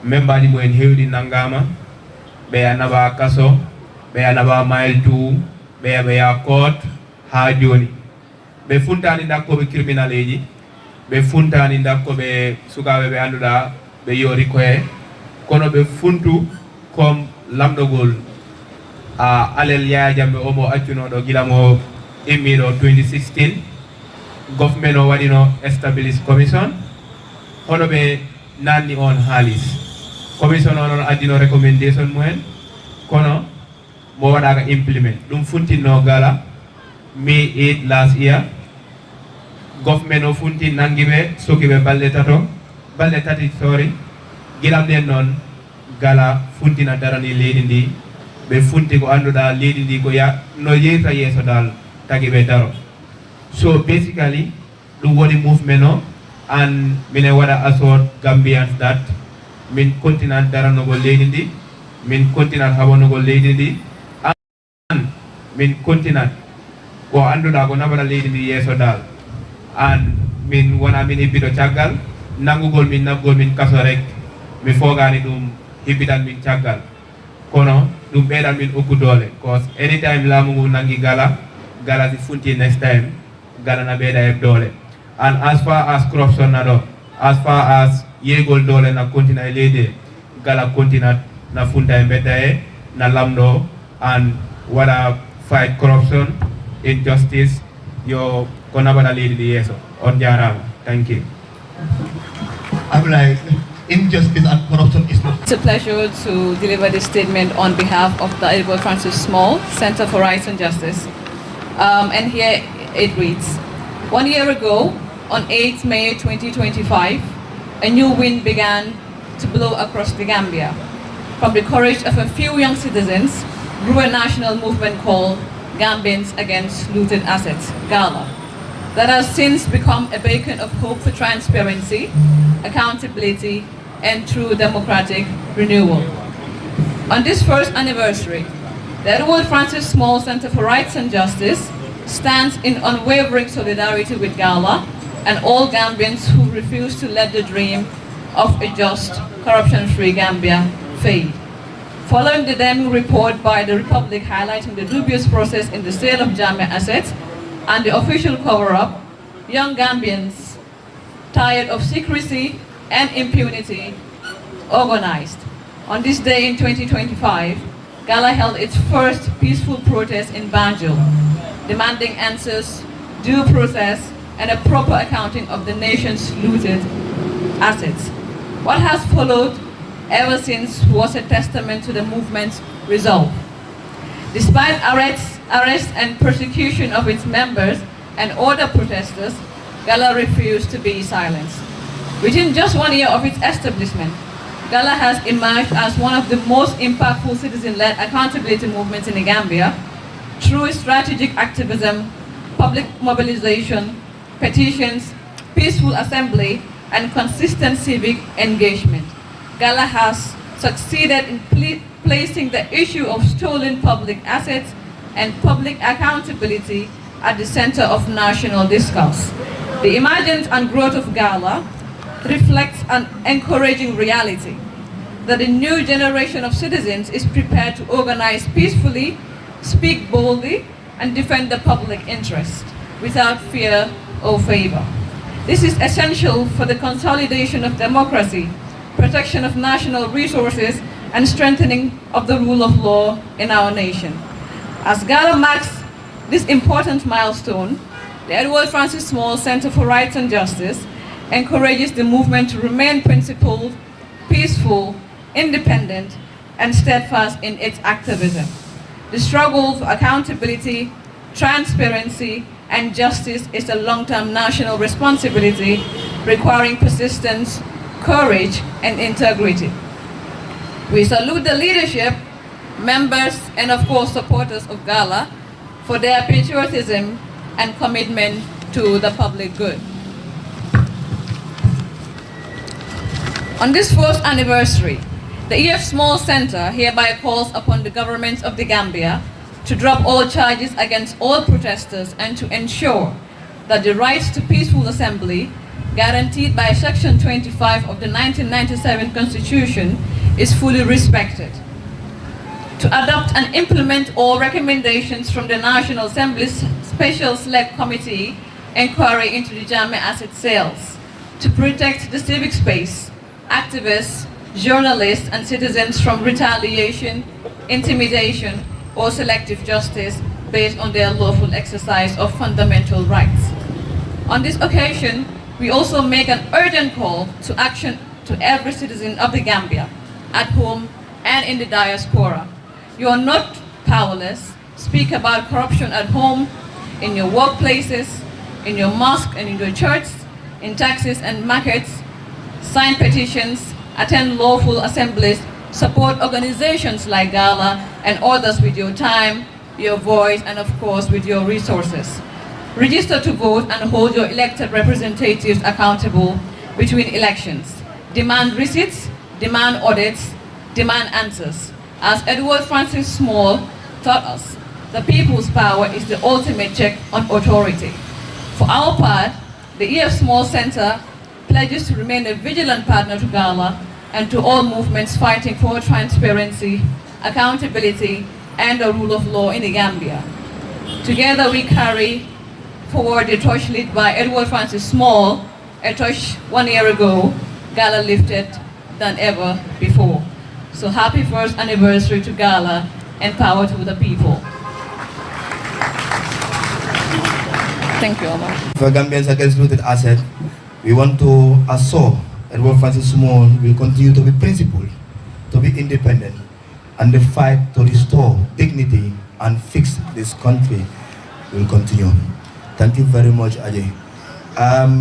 membaji mo en hewdi nangama be anaba kaso be anaba mile 2 be ya court ha joni be funtani ndakko be criminaleji be funtani ndakko be sukabe be anduda be yori koye kono be funtu comme lamdogol alel Yaya Jammeh omo accuno do gilamo immiɗo 2016 government o waɗino establish commission hono ɓe nanni on haalis commission o noon addino recommendation mumen kono mo waɗaka implement ɗum funtinno Gala May 8 last year government o funti nangi ɓe soki ɓe balɗe tati sorry gilam nden noon Gala funtina darani leydi ndi ɓe funti ko annduɗa leydi ndi ko no yeyta yeeso dal tagi ɓe daro. So basically ɗum woni movement o and mine waɗa assort Gambians that min continent daranogol leydi ndi min continent haɓanogol leydi ndi and min continent ko annduɗa ko nabata leydi ndi yeeso dal and min wona min hibbito caggal nangugol min naggol min kaso rek mi fogani ɗum hibbitan min caggal kono ɗum ɓeyɗan min okku doole cause anytime laamu ngu nangi Gala si funti next time Gala na ɓeyɗa heb doole and as far as corruption na ɗo as far as yeygol doole na continent e leydi Gala continent na funta e mbedda e na lamɗo and waɗa fight corruption injustice yo ko naɓaɗa leydi ndi yeeso on jarama. Thank you. I'm like, injustice and corruption is not. It's a pleasure to deliver this statement on behalf of the Edward Francis Small Center for Rights and Justice. And here it reads, 1 year ago, on 8th May 2025, a new wind began to blow across the Gambia. From the courage of a few young citizens grew a national movement called Gambians Against Looted Assets, Gala, that has since become a beacon of hope for transparency, accountability, and true democratic renewal. On this first anniversary, the Edward Francis Small Center for Rights and Justice stands in unwavering solidarity with Gala and all Gambians who refuse to let the dream of a just, corruption-free Gambia fade. Following the damning report by the Republic highlighting the dubious process in the sale of Jammeh assets and the official cover-up, young Gambians, tired of secrecy and impunity, organized. On this day in 2025, Gala held its first peaceful protest in Banjul, demanding answers, due process, and a proper accounting of the nation's looted assets. What has followed ever since was a testament to the movement's resolve. Despite arrests and persecution of its members and other protesters, Gala refused to be silenced. Within just 1 year of its establishment, Gala has emerged as one of the most impactful citizen-led accountability movements in the Gambia, through strategic activism, public mobilization, petitions, peaceful assembly, and consistent civic engagement. Gala has succeeded in placing the issue of stolen public assets and public accountability at the center of national discourse. The emergence and growth of Gala reflects an encouraging reality that the new generation of citizens is prepared to organize peacefully, speak boldly, and defend the public interest without fear or favor. This is essential for the consolidation of democracy, protection of national resources, and strengthening of the rule of law in our nation. As Gala marks this important milestone, the Edward Francis Small Center for Rights and Justice encourages the movement to remain principled, peaceful, independent, and steadfast in its activism. The struggle for accountability, transparency, and justice is a long-term national responsibility requiring persistence, courage, and integrity. We salute the leadership, members, and of course supporters of Gala for their patriotism and commitment to the public good. On this fourth anniversary, the EF Small Center hereby calls upon the government of the Gambia to drop all charges against all protesters and to ensure that the right to peaceful assembly, guaranteed by Section 25 of the 1997 Constitution, is fully respected. To adopt and implement all recommendations from the National Assembly's Special Select Committee inquiry into the Jammeh asset sales, to protect the civic space, activists, journalists, and citizens from retaliation, intimidation, or selective justice based on their lawful exercise of fundamental rights. On this occasion, we also make an urgent call to action to every citizen of the Gambia, at home and in the diaspora. You are not powerless. Speak about corruption at home, in your workplaces, in your mosque and in your church, in taxis and markets. Sign petitions, attend lawful assemblies, support organizations like Gala and others with your time, your voice, and of course with your resources. Register to vote and hold your elected representatives accountable between elections. Demand receipts, demand audits, demand answers. As Edward Francis Small taught us, the people's power is the ultimate check on authority. For our part, the EF Small Center pledges to remain a vigilant partner to Gala and to all movements fighting for transparency, accountability, and the rule of law in the Gambia. Together we carry forward the torch lit by Edward Francis Small, a torch 1 year ago, Gala lifted than ever before. So happy first anniversary to Gala and power to the people. Thank you, Omar. For Gambians against looted asset, we want to assure Edward Francis Small will continue to be principled, to be independent, and the fight to restore dignity and fix this country will continue. Thank you very much, Ajay.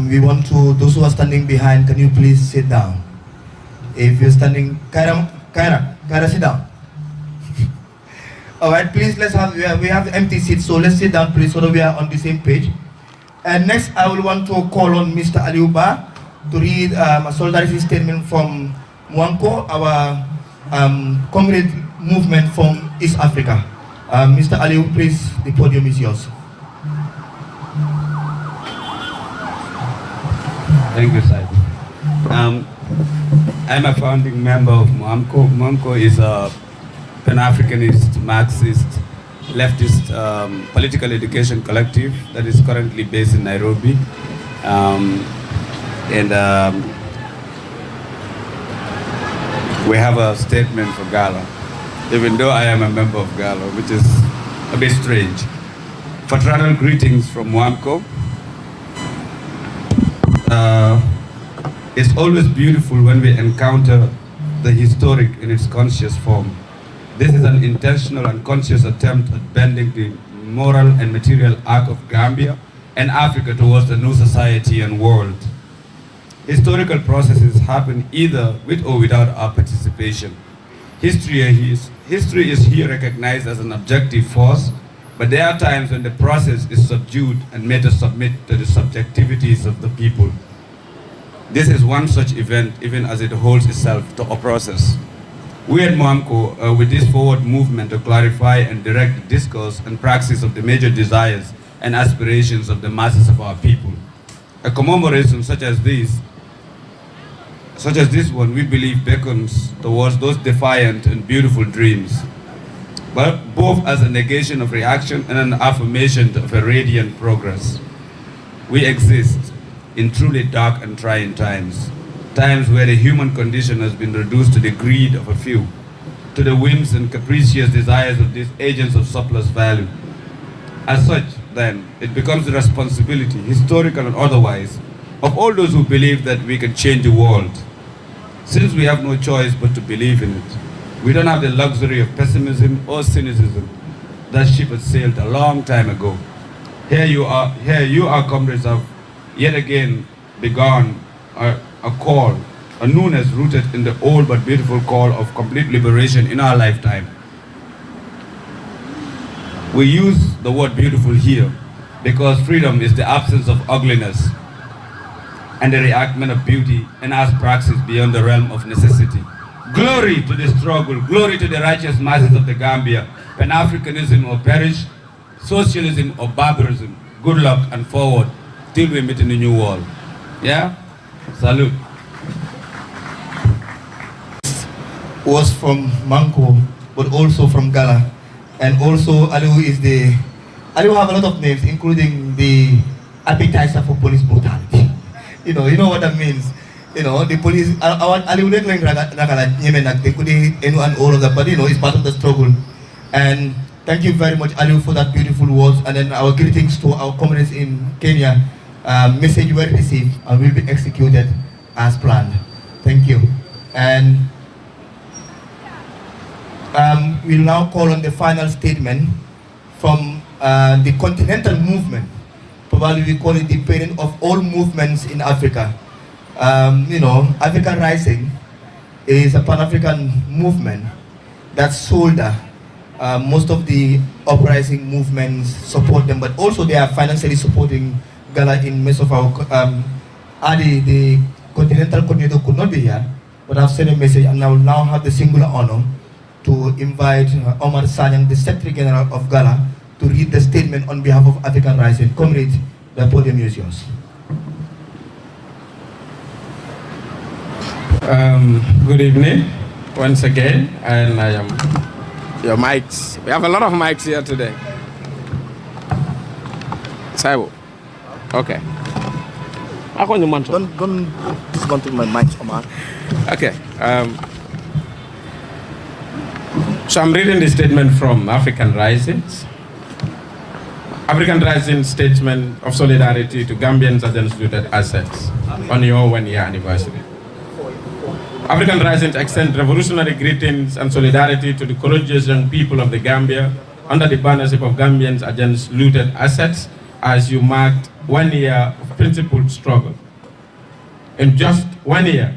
We want to, those who are standing behind, can you please sit down? If you're standing, Kaira, sit down. All right, please, let's have, we have empty seats, so let's sit down, please, so that we are on the same page. And next, I will want to call on Mr. Aliuba to read a solidarity statement from Mwanko, our comrade movement from East Africa. Mr. Aliu, please, the podium is yours. Thank you, Said. I'm a founding member of Mwamko. Mwamko is a Pan-Africanist, Marxist, leftist political education collective that is currently based in Nairobi. We have a statement for Gala, even though I am a member of Gala, which is a bit strange. Fraternal greetings from Mwamko. It's always beautiful when we encounter the historic in its conscious form. This is an intentional and conscious attempt at bending the moral and material arc of Gambia and Africa towards a new society and world. Historical processes happen either with or without our participation. History is here recognized as an objective force But there are times when the process is subdued and made to submit to the subjectivities of the people. This is one such event, even as it holds itself to a process. We at Moamco, with this forward movement to clarify and direct the discourse and praxis of the major desires and aspirations of the masses of our people. A commemoration such as this one, we believe beckons towards those defiant and beautiful dreams, but both as a negation of reaction and an affirmation of a radiant progress. We exist in truly dark and trying times, times where the human condition has been reduced to the greed of a few, to the whims and capricious desires of these agents of surplus value. As such, then, it becomes the responsibility, historical and otherwise, of all those who believe that we can change the world. Since we have no choice but to believe in it, we don't have the luxury of pessimism or cynicism. That ship has sailed a long time ago. Here you are, comrades, have yet again begun a call, a newness rooted in the old but beautiful call of complete liberation in our lifetime. We use the word beautiful here because freedom is the absence of ugliness and the reenactment of beauty and as praxis beyond the realm of necessity. Glory to the struggle, glory to the righteous masses of the Gambia. Pan-Africanism or perish, socialism or barbarism. Good luck and forward till we meet in the new world. Yeah? Salute. Was from Manco, but also from Gala. And also Aliu have a lot of names, including the appetizer for police brutality. You know what that means. The police, Aliu they could and all of that, but it's part of the struggle. And thank you very much, Aliu, for that beautiful words. And then our greetings to our comrades in Kenya. Message well received and will be executed as planned. Thank you. And we'll now call on the final statement from the continental movement. Probably we call it the parent of all movements in Africa. African Rising is a Pan-African movement that shoulder most of the uprising movements, support them, but also they are financially supporting Gala in most of our Ali, the continental coordinator, could not be here, but I've sent a message and I will now have the singular honor to invite Omar Sanyang, the Secretary General of Gala, to read the statement on behalf of African Rising. Comrade, the podium is yours. Good evening once again, and I am your mics. We have a lot of mics here today. Saibo. Okay. Don't dismantle my mic, Omar. Okay. So I'm reading the statement from African Risings. African Rising statement of solidarity to Gambians against looted assets on your 1-year anniversary. African Rising extend revolutionary greetings and solidarity to the courageous young people of the Gambia under the bannership of Gambians against looted assets as you marked 1 year of principled struggle. In just 1 year,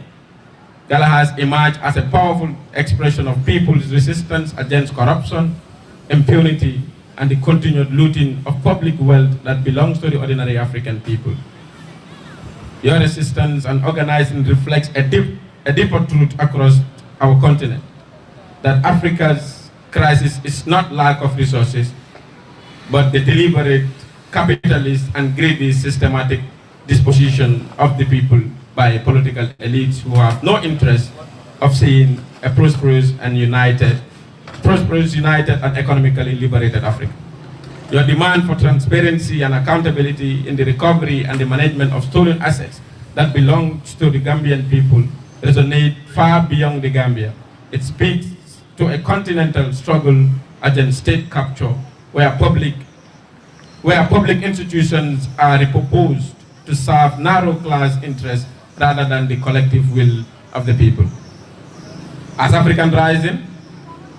Gala has emerged as a powerful expression of people's resistance against corruption, impunity, and the continued looting of public wealth that belongs to the ordinary African people. Your resistance and organizing reflects a deeper truth across our continent, that Africa's crisis is not lack of resources, but the deliberate capitalist and greedy systematic disposition of the people by political elites who have no interest of seeing a prosperous, united and economically liberated Africa. Your demand for transparency and accountability in the recovery and the management of stolen assets that belongs to the Gambian people resonate far beyond the Gambia. It speaks to a continental struggle against state capture where public institutions are proposed to serve narrow class interests rather than the collective will of the people. As African Rising,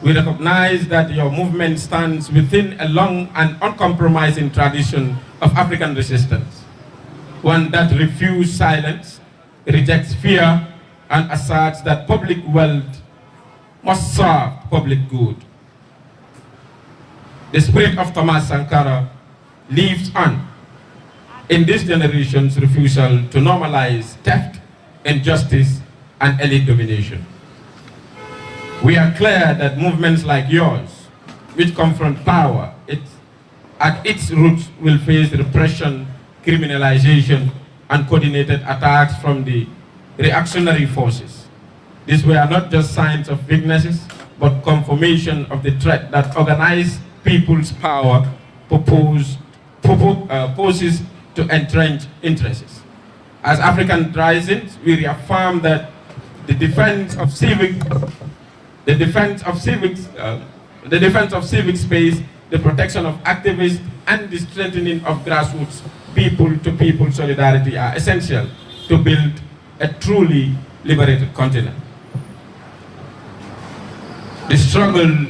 we recognize that your movement stands within a long and uncompromising tradition of African resistance, one that refuses silence, rejects fear, and asserts that public wealth must serve public good. The spirit of Thomas Sankara lives on in this generation's refusal to normalize theft, injustice, and elite domination. We are clear that movements like yours, which confront power, at its roots will face repression, criminalization, and coordinated attacks from the reactionary forces. These were not just signs of weaknesses, but confirmation of the threat that organized people's power poses to entrench interests. As African Risings, we reaffirm that the defense of civic space, the protection of activists, and the strengthening of grassroots people-to-people solidarity are essential to build a truly liberated continent. The struggle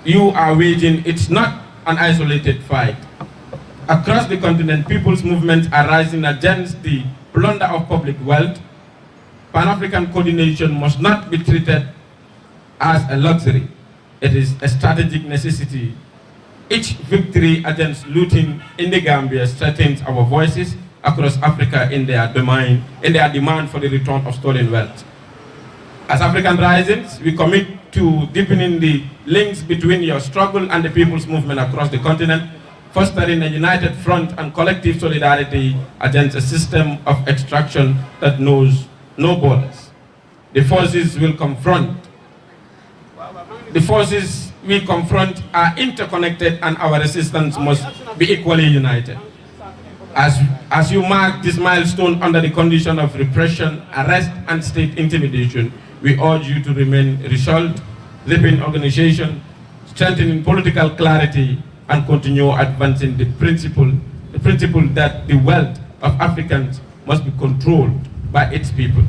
you are waging, it's not an isolated fight. Across the continent, people's movements are rising against the plunder of public wealth. Pan-African coordination must not be treated as a luxury. It is a strategic necessity. Each victory against looting in the Gambia strengthens our voices across Africa in their demand for the return of stolen wealth. As African Risings, we commit to deepening the links between your struggle and the people's movement across the continent, fostering a united front and collective solidarity against a system of extraction that knows no borders. The forces we confront are interconnected, and our resistance must be equally united. As you mark this milestone under the condition of repression, arrest, and state intimidation, we urge you to remain resolved, deepen organization, strengthening political clarity, and continue advancing the principle that the wealth of Africans must be controlled by its people.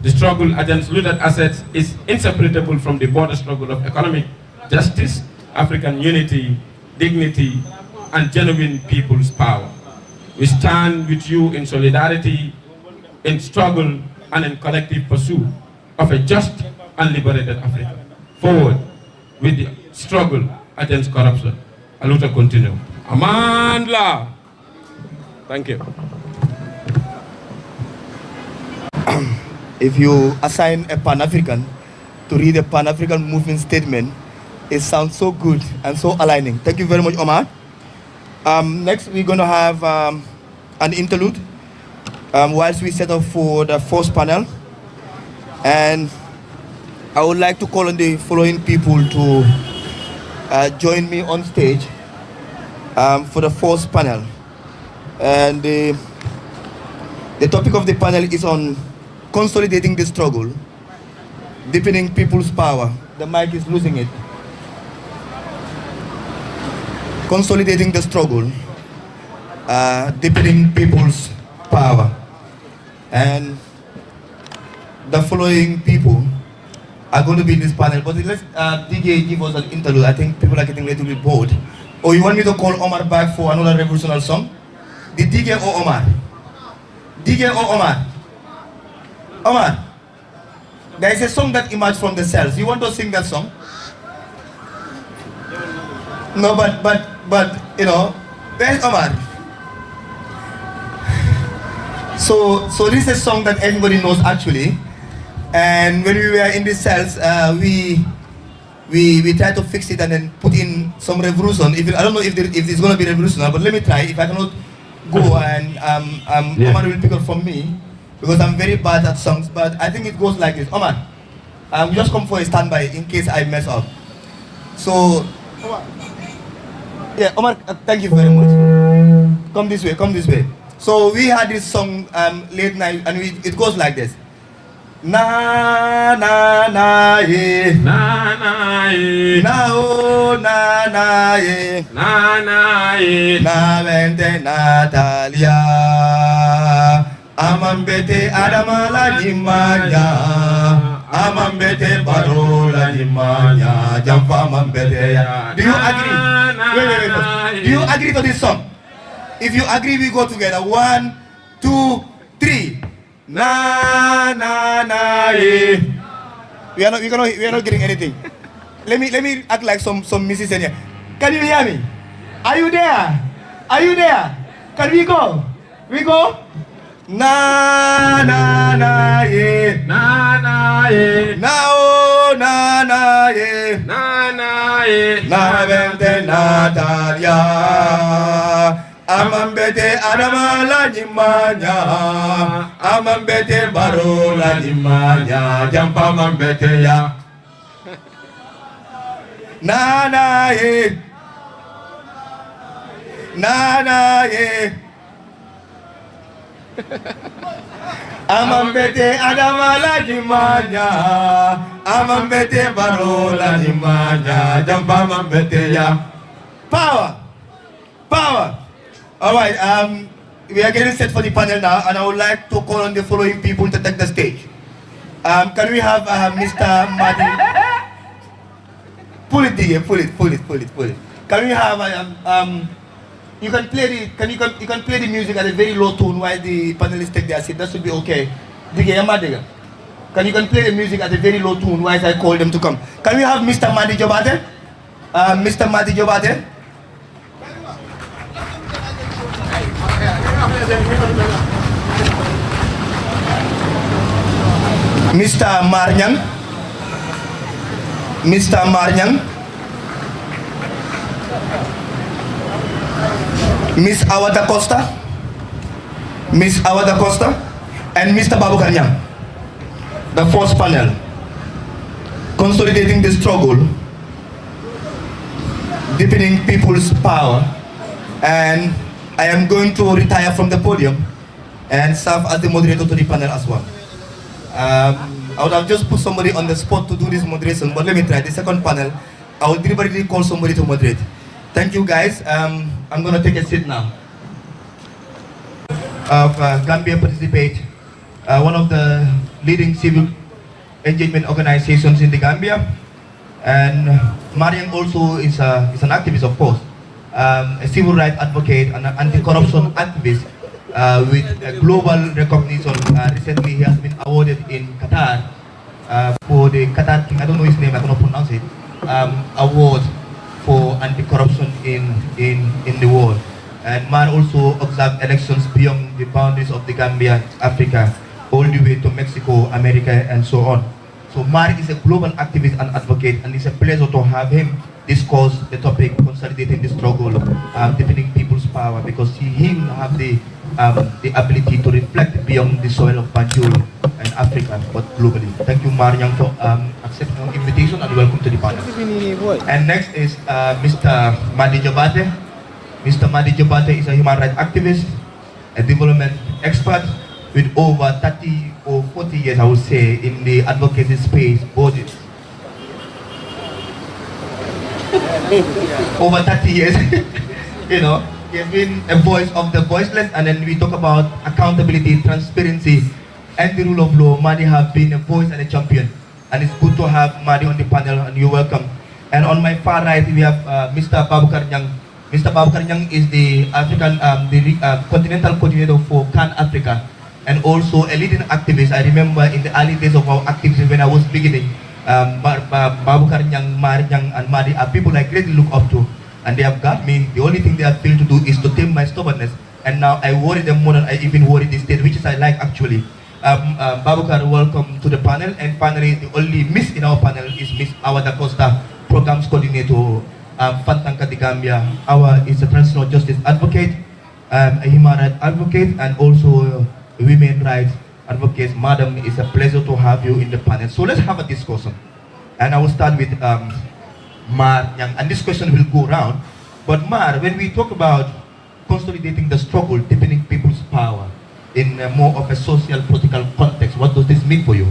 The struggle against looted assets is inseparable from the broader struggle of economic justice, African unity, dignity, and genuine people's power. We stand with you in solidarity, in struggle, and in collective pursuit of a just and liberated Africa. Forward with the struggle against corruption. Aluta continue. Amandla. Thank you. If you assign a Pan-African to read a Pan-African movement statement, it sounds so good and so aligning. Thank you very much, Omar. Next, we're going to have an interlude whilst we set up for the first panel. And I would like to call on the following people to join me on stage for the first panel. And the topic of the panel is on consolidating the struggle, deepening people's power. The mic is losing it. Consolidating the struggle, deepening people's power. And the following people are going to be in this panel. But let's DJ give us an interlude. I think people are getting a little bit bored. Or you want me to call Omar back for another revolutionary song? The DJ or Omar? DJ or Omar? Omar, there is a song that emerged from the cells. You want to sing that song? No, but you know, where's Omar? So this is a song that everybody knows actually. And when we were in the cells, we tried to fix it and then put in some revolution. I don't know if it's going to be revolutionary, but let me try. If I cannot go and Omar will pick up from me, because I'm very bad at songs, but I think it goes like this. Omar, just come for a standby in case I mess up. So, yeah, Omar, thank you very much. Come this way, come this way. So we had this song late night, and it goes like this. Na na na ye, na na ye, na oh na na ye, na na ye, na vente Natalia, amambete Adamala Jimanya, amambete Barola Jimanya, Jampa amambete. Do you agree? Wait first. Do you agree to this song? If you agree, we go together. 1, 2, 3. Na na na ye. We are not getting anything. Let me act like some musician here. Can you hear me? Are you there? Are you there? Can we go? We go? Na na na ye. Na na ye. Na o na na ye. Na na ye. Na vente Natalia. Amambete adama la nyimanya. Amambete baro la nyimanya. Jampa mambete ya. Na na ye. Na na ye. Amambete adama la nyimanya. Amambete baro la nyimanya. Jampa mambete ya. Power. Power. All right, we are getting set for the panel now, and I would like to call on the following people to take the stage. Can we have Mr. Madi? Pull it, DJ. Pull it. Can we have you can play you can play the music at a very low tone while the panelists take their seat. That should be okay. DJ Yamadiga. You can play the music at a very low tone while I call them to come. Can we have Mr. Madi Jobate? Mr. Madi Jobate. Mr. Marnyang, Mr. Marnyang, Miss Awada Costa, Miss Awada Costa, and Mr. Babu Kanyang. The first panel, consolidating the struggle, deepening people's power, and I am going to retire from the podium and serve as the moderator to the panel as well. I would have just put somebody on the spot to do this moderation, but let me try. The second panel, I will deliberately call somebody to moderate. Thank you guys. I'm going to take a seat now. Gambia participate, one of the leading civil engagement organizations in the Gambia. And Mariam also is an activist, of course. A civil rights advocate and an anti-corruption activist with global recognition. Recently, he has been awarded in Qatar for the Qatar King, I don't know his name, I cannot pronounce it, award for anti-corruption in the world. And Man also observed elections beyond the boundaries of the Gambia, Africa, all the way to Mexico, America, and so on. So Man is a global activist and advocate, and it's a pleasure to have him discuss the topic consolidating the struggle, deepening people's power, because he will have the ability to reflect beyond the soil of Banjul and Africa, but globally. Thank you, Mariam, for accepting our invitation, and welcome to the panel. And next is Mr. Madi Jabate. Mr. Madi Jabate is a human rights activist, a development expert with over 30 or 40 years, I would say, in the advocacy space, bodies. Over 30 years, you know, he has been a voice of the voiceless, and then we talk about accountability, transparency, and the rule of law. Madi have been a voice and a champion, and it's good to have Madi on the panel, and you're welcome. And on my far right, we have Mr. Babukar Nyang. Mr. Babukar Nyang is the African, continental coordinator for CAN Africa, and also a leading activist. I remember in the early days of our activism when I was beginning, Babukar Nyang, Mar Nyang, and Madi are people I greatly look up to, and they have got me. The only thing they have failed to do is to tame my stubbornness, and now I worry them more than I even worry the state, which is I like actually. Babukar, welcome to the panel, and finally the only miss in our panel is Miss Awada Costa, Programs Coordinator, Fantanka de Gambia. Is a transitional justice advocate, a human rights advocate, and also a women rights advocate. Madam, it's a pleasure to have you in the panel. So let's have a discussion. And I will start with Mar Nyang, and this question will go around. But Mar, when we talk about consolidating the struggle, deepening people's power in more of a social, political context, what does this mean for you?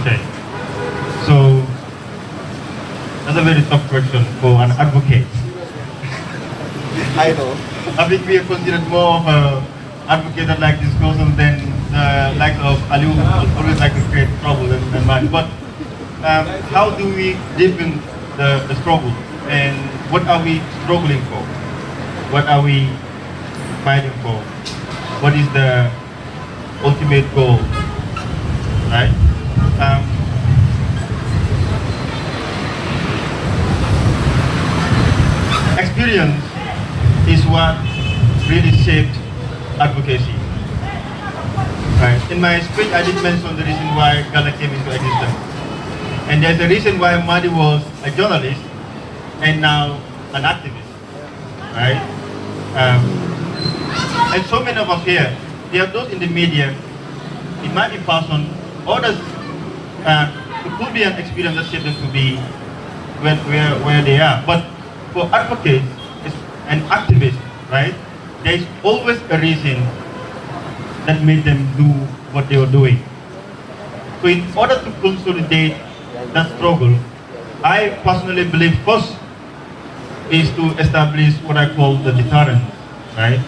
Okay. So that's a very tough question for an advocate. I know. I think we are considered more of an advocate that like discussion than the like of Aliu, who always like to create trouble and man. But how do we deepen the struggle, and what are we struggling for? What are we fighting for? What is the ultimate goal? Right? experience is what really shaped advocacy. Right. In my speech, I did mention the reason why Gala came into existence. And there's a reason why Madi was a journalist and now an activist. Right? And so many of us here, there are those in the media, it might be person, others, it could be an experience that shaped them to be where they are. But for advocates and activists, right, there is always a reason that made them do what they were doing. So in order to consolidate that struggle, I personally believe first is to establish what I call the deterrent, right?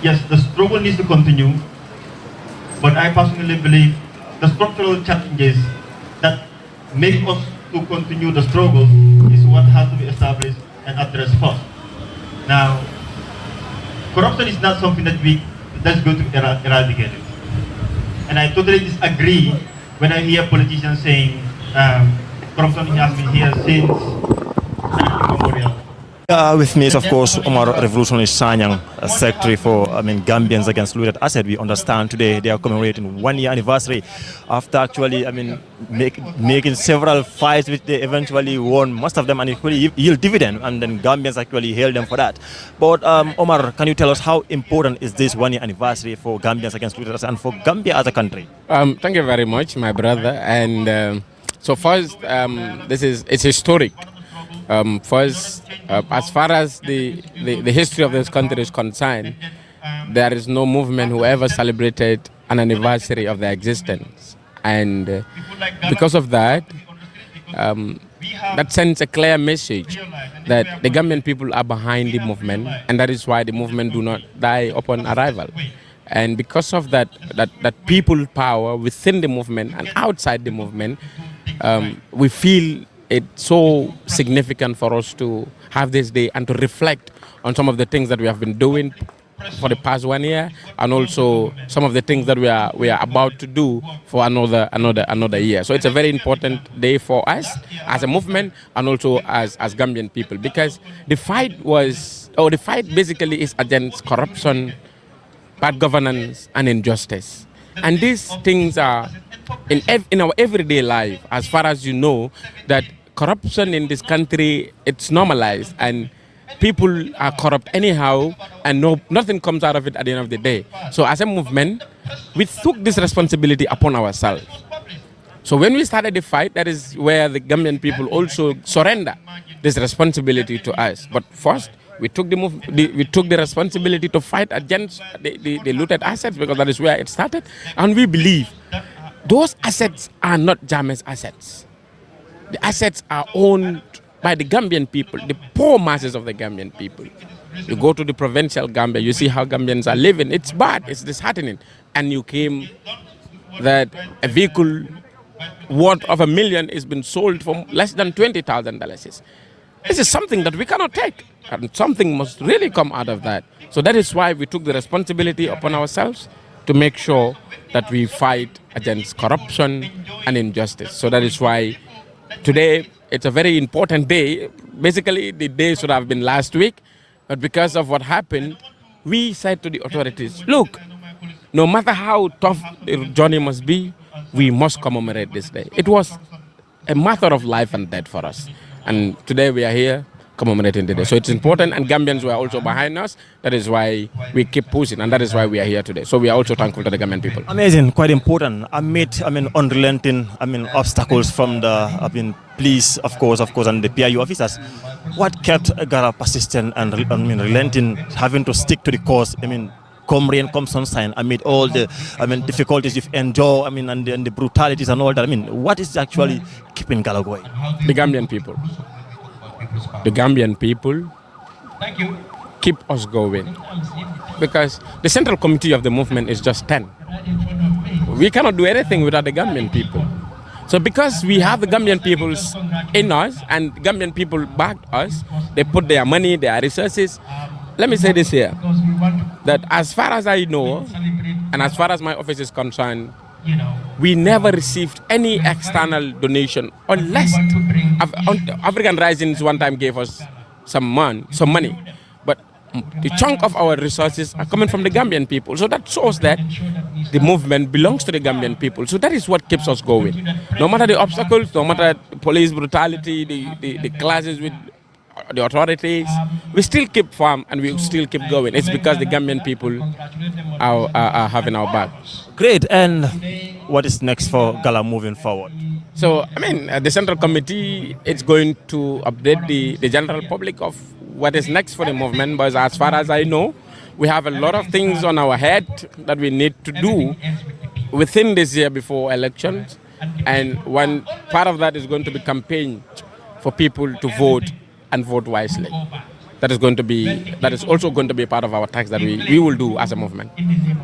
Yes, the struggle needs to continue, but I personally believe the structural challenges that make us to continue the struggle is what has to be established and addressed first. Now, corruption is not something that's going to eradicate it. And I totally disagree when I hear politicians saying corruption has been here since immemorial. With me is, of course, Omar Revolutionary Sanyang, Secretary for Gambians Against Looted Asset. We understand today they are commemorating 1-year anniversary after actually, making several fights which they eventually won, most of them, and equally yield dividend, and then Gambians actually hailed them for that. But Omar, can you tell us how important is this 1-year anniversary for Gambians Against Looted Asset and for Gambia as a country? Thank you very much, my brother. And so first, it's historic. First, as far as the history of this country is concerned, there is no movement who ever celebrated an anniversary of their existence. And because of that, that sends a clear message that the Gambian people are behind the movement, and that is why the movement do not die upon arrival. And because of that people power within the movement and outside the movement, we feel it's so significant for us to have this day and to reflect on some of the things that we have been doing for the past 1 year, and also some of the things that we are about to do for another year. So it's a very important day for us as a movement and also as Gambian people, because the fight basically is against corruption, bad governance, and injustice. And these things are in our everyday life, as far as you know, that corruption in this country, it's normalized, and people are corrupt anyhow, and nothing comes out of it at the end of the day. So as a movement, we took this responsibility upon ourselves. So when we started the fight, that is where the Gambian people also surrender this responsibility to us. But first, we took the responsibility to fight against the looted assets, because that is where it started. And we believe those assets are not Jammeh's assets. The assets are owned by the Gambian people, the poor masses of the Gambian people. You go to the provincial Gambia, you see how Gambians are living. It's bad, it's disheartening. And you came that a vehicle worth of $1 million is been sold for less than $20,000. This is something that we cannot take, and something must really come out of that. So that is why we took the responsibility upon ourselves to make sure that we fight against corruption and injustice. So that is why today it's a very important day. Basically, the day should have been last week, but because of what happened, we said to the authorities, look, no matter how tough the journey must be, we must commemorate this day. It was a matter of life and death for us. And today we are here commemorating the day. So it's important, and Gambians were also behind us. That is why we keep pushing, and that is why we are here today. So we are also thankful to the Gambian people. Amazing, quite important. Amid, unrelenting, obstacles from the, police, of course, and the PIU officers. What kept Gala persistent and relenting, having to stick to the course? Come rain, come sunshine, amid all the difficulties you've endured, and the brutalities and all that. What is actually keeping Gala going? The Gambian people. The Gambian people keep us going, because the central committee of the movement is just 10. We cannot do anything without the Gambian people. So because we have the Gambian people in us, and Gambian people backed us, they put their money, their resources. Let me say this here, that as far as I know, and as far as my office is concerned, we never received any external donation, unless African Risings one time gave us some money, but the chunk of our resources are coming from the Gambian people. So that shows that the movement belongs to the Gambian people. So that is what keeps us going. No matter the obstacles, no matter police brutality, the clashes with the authorities, we still keep firm and we still keep going. It's because the Gambian people are having our back. Great. And what is next for Gala moving forward? So, I mean, the Central Committee is going to update the general public of what is next for the movement. But as far as I know, we have a lot of things on our head that we need to do within this year before elections. And one part of that is going to be campaign for people to vote and vote wisely. That is also going to be part of our task that we will do as a movement.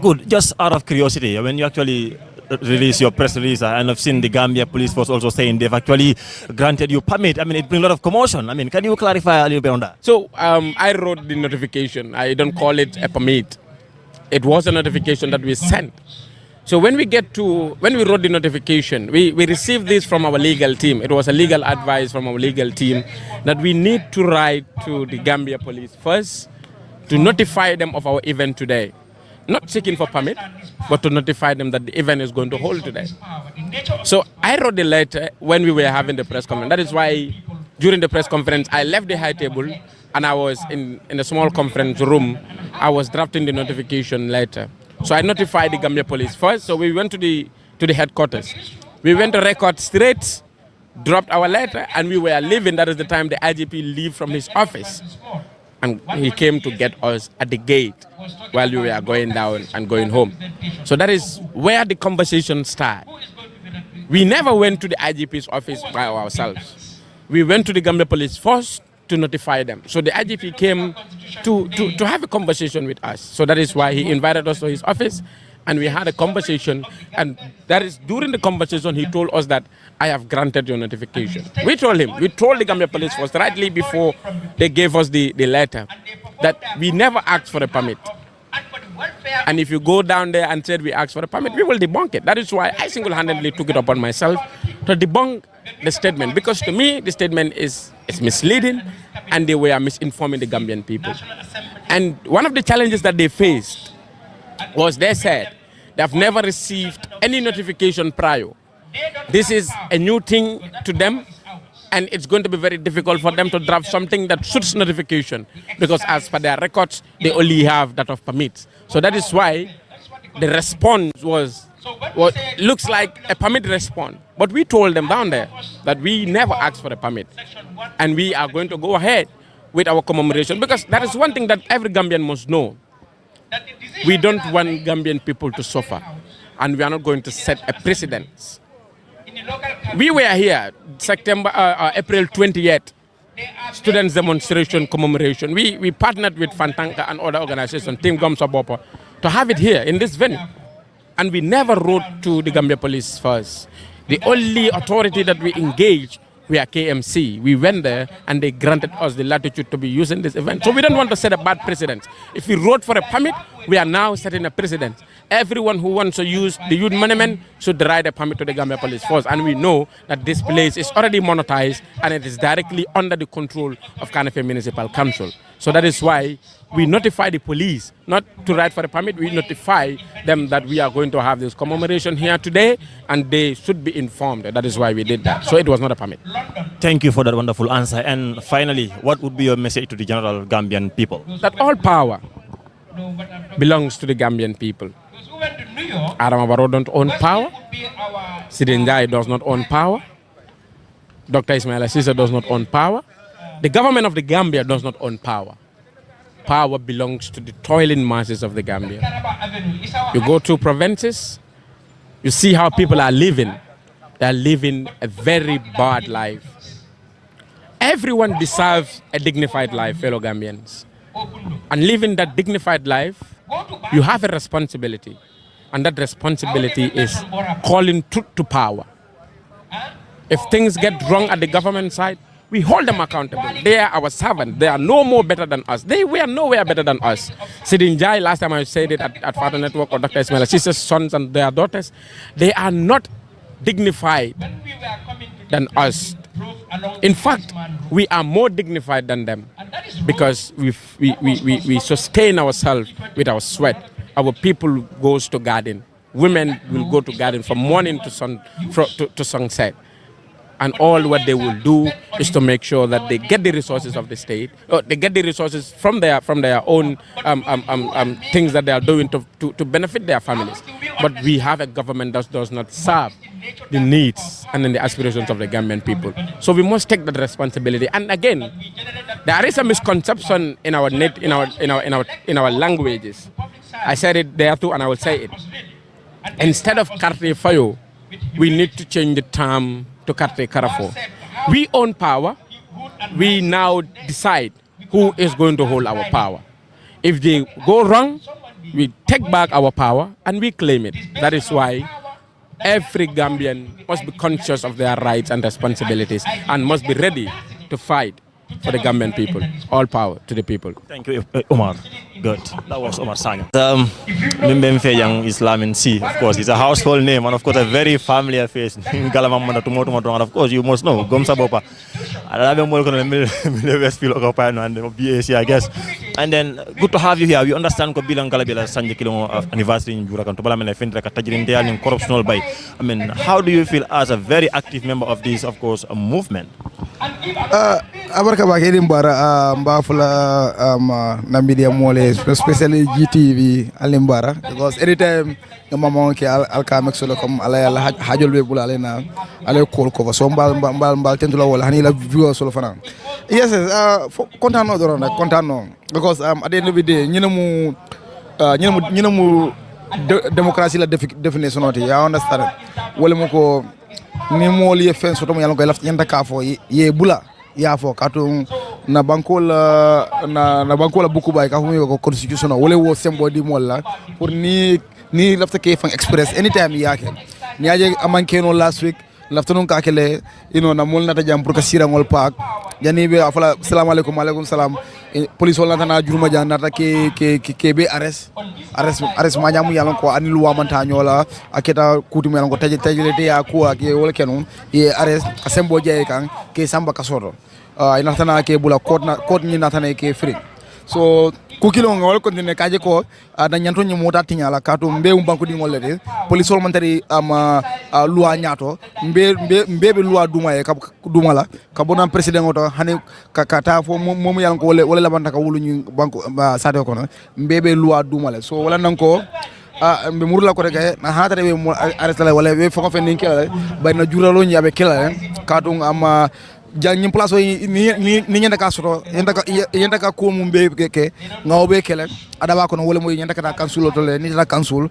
Good. Just out of curiosity, when you actually release your press release, and I've seen the Gambia Police Force also saying they've actually granted you permit. I mean, it brings a lot of commotion. I mean, can you clarify a little bit on that? So I wrote the notification. I don't call it a permit. It was a notification that we sent. So when we wrote the notification, we received this from our legal team. It was a legal advice from our legal team that we need to write to the Gambia Police first to notify them of our event today. Not seeking for permit, but to notify them that the event is going to hold today. So I wrote the letter when we were having the press conference. That is why during the press conference, I left the high table and I was in a small conference room. I was drafting the notification letter. So I notified the Gambia Police first. So we went to the headquarters. We went to record straight, dropped our letter, and we were leaving. That is the time the IGP left from his office. And he came to get us at the gate while we were going down and going home. So that is where the conversation started. We never went to the IGP's office by ourselves. We went to the Gambia Police first to notify them. So the IGP came to have a conversation with us. So that is why he invited us to his office and we had a conversation. And that is during the conversation, he told us that I have granted your notification. We told the Gambia Police Force rightly before they gave us the letter that we never asked for a permit. And if you go down there and said we asked for a permit, we will debunk it. That is why I single-handedly took it upon myself to debunk the statement, because to me the statement is misleading and they were misinforming the Gambian people. And one of the challenges that they faced was they said they have never received any notification prior. This is a new thing to them, and it's going to be very difficult for them to draft something that suits notification, because as per their records, they only have that of permits. So that is why the response was what looks like a permit response. But we told them down there that we never asked for a permit, and we are going to go ahead with our commemoration, because that is one thing that every Gambian must know. We don't want Gambian people to suffer, and we are not going to set a precedent. We were here April 28th, students demonstration commemoration. We partnered with Fantanka and other organizations, Team Gamsabopo, to have it here in this venue. And we never wrote to the Gambia Police first. The only authority that we engaged were KMC. We went there and they granted us the latitude to be using this event. So we don't want to set a bad precedent. If we wrote for a permit, we are now setting a precedent. Everyone who wants to use the youth monument should write a permit to the Gambia Police Force. And we know that this place is already monetized and it is directly under the control of Kanafe Municipal Council. So that is why we notify the police, not to write for a permit, we notify them that we are going to have this commemoration here today and they should be informed. That is why we did that. So it was not a permit. Thank you for that wonderful answer. And finally, what would be your message to the general Gambian people? That all power belongs to the Gambian people. Adama Barrow don't own power. Sidin Njai does not own power. Dr. Ismail Assisa does not own power. The government of the Gambia does not own power. Power belongs to the toiling masses of the Gambia. You go to provinces, you see how people are living. They are living a very bad life. Everyone deserves a dignified life, fellow Gambians. And living that dignified life, you have a responsibility. And that responsibility is calling truth to power. If things get wrong at the government side, we hold them accountable. They are our servants. They are no more better than us. They were nowhere better than us. Sidin Njai, last time I said it at Father Network, or Dr. Ismail Assis's sons and their daughters, they are not dignified than us. In fact, we are more dignified than them because we sustain ourselves with our sweat. Our people goes to garden. Women will go to garden from morning to sunset. And all what they will do is to make sure that they get the resources of the state, or they get the resources from their own things that they are doing to benefit their families. But we have a government that does not serve the needs and then the aspirations of the Gambian people. So we must take that responsibility. And again, there is a misconception in our languages. I said it there too, and I will say it. Instead of Karte Fayo, we need to change the term to Karte Karafo. We own power. We now decide who is going to hold our power. If they go wrong, we take back our power and we claim it. That is why every Gambian must be conscious of their rights and responsibilities and must be ready to fight for the Gambian people. All power to the people. Thank you, Omar. Good. That was Omar Sanya. Mbemfe Young Islamin C, of course, it's a household name and of course a very familiar face. Gala Mamana Tumoto, and of course you must know Gomsa Bopa. I love Westfield Okopano and BAC, I guess. And then good to have you here. We understand ko bilang Galabila Sanja Kilo anniversary in Jurakan to Balamena Findra Katajirin and corruptional by. I mean, how do you feel as a very active member of this, of course, a movement? Abarka ba kedin bara mbafula na media mole especially GTV alimbara because anytime mama ke alka solo comme ala hajol be bula alena ala call cover so mbal tentula wala hani la view solo fana yes content no do na content no because at the end of the day ñina mu democracy la definition oti ya understand wala mako ni mol ye fen soto mo yalla koy laf ñanta ka fo ye bula ya fo katung na bankola buku bay ka fumi ko constitution wala wo sembo di molla pour ni lafta ke fan express anytime yake ni aje amanke no last week lafta non ka kele na mol nata jam pour ka sira ngol pak jani be afala assalamu alaikum salam police wala na juruma jan nata ke be arrest ma jamu yalla ko anil wa manta nyola aketa kutu mel ko tajele te ya ko ak wala kenu e arrest sembo jey kan ke samba kasoro ina tana ke bula code ni natana ke free so kukilo ngol ko ne kaje ko da nyanto nyi mota tinyala kato mbe banko di ngol de police wol mantari loi nyato mbe loi duma e duma la ka bonan president oto hani kata fo mom yalla ko wala labanta ka wulu nyi banko sade ko no mbe loi duma la so wala nan ko mbe murula ko rek na hatare be arrest la wala be foko fe ninke la bay na juralo nyabe kila kato jang ñim place ni ñanda ka soto yenda ka ko mum be ke ngawbe kele adaba ko no wala moy ñanda ka kansul to le ni ta kansul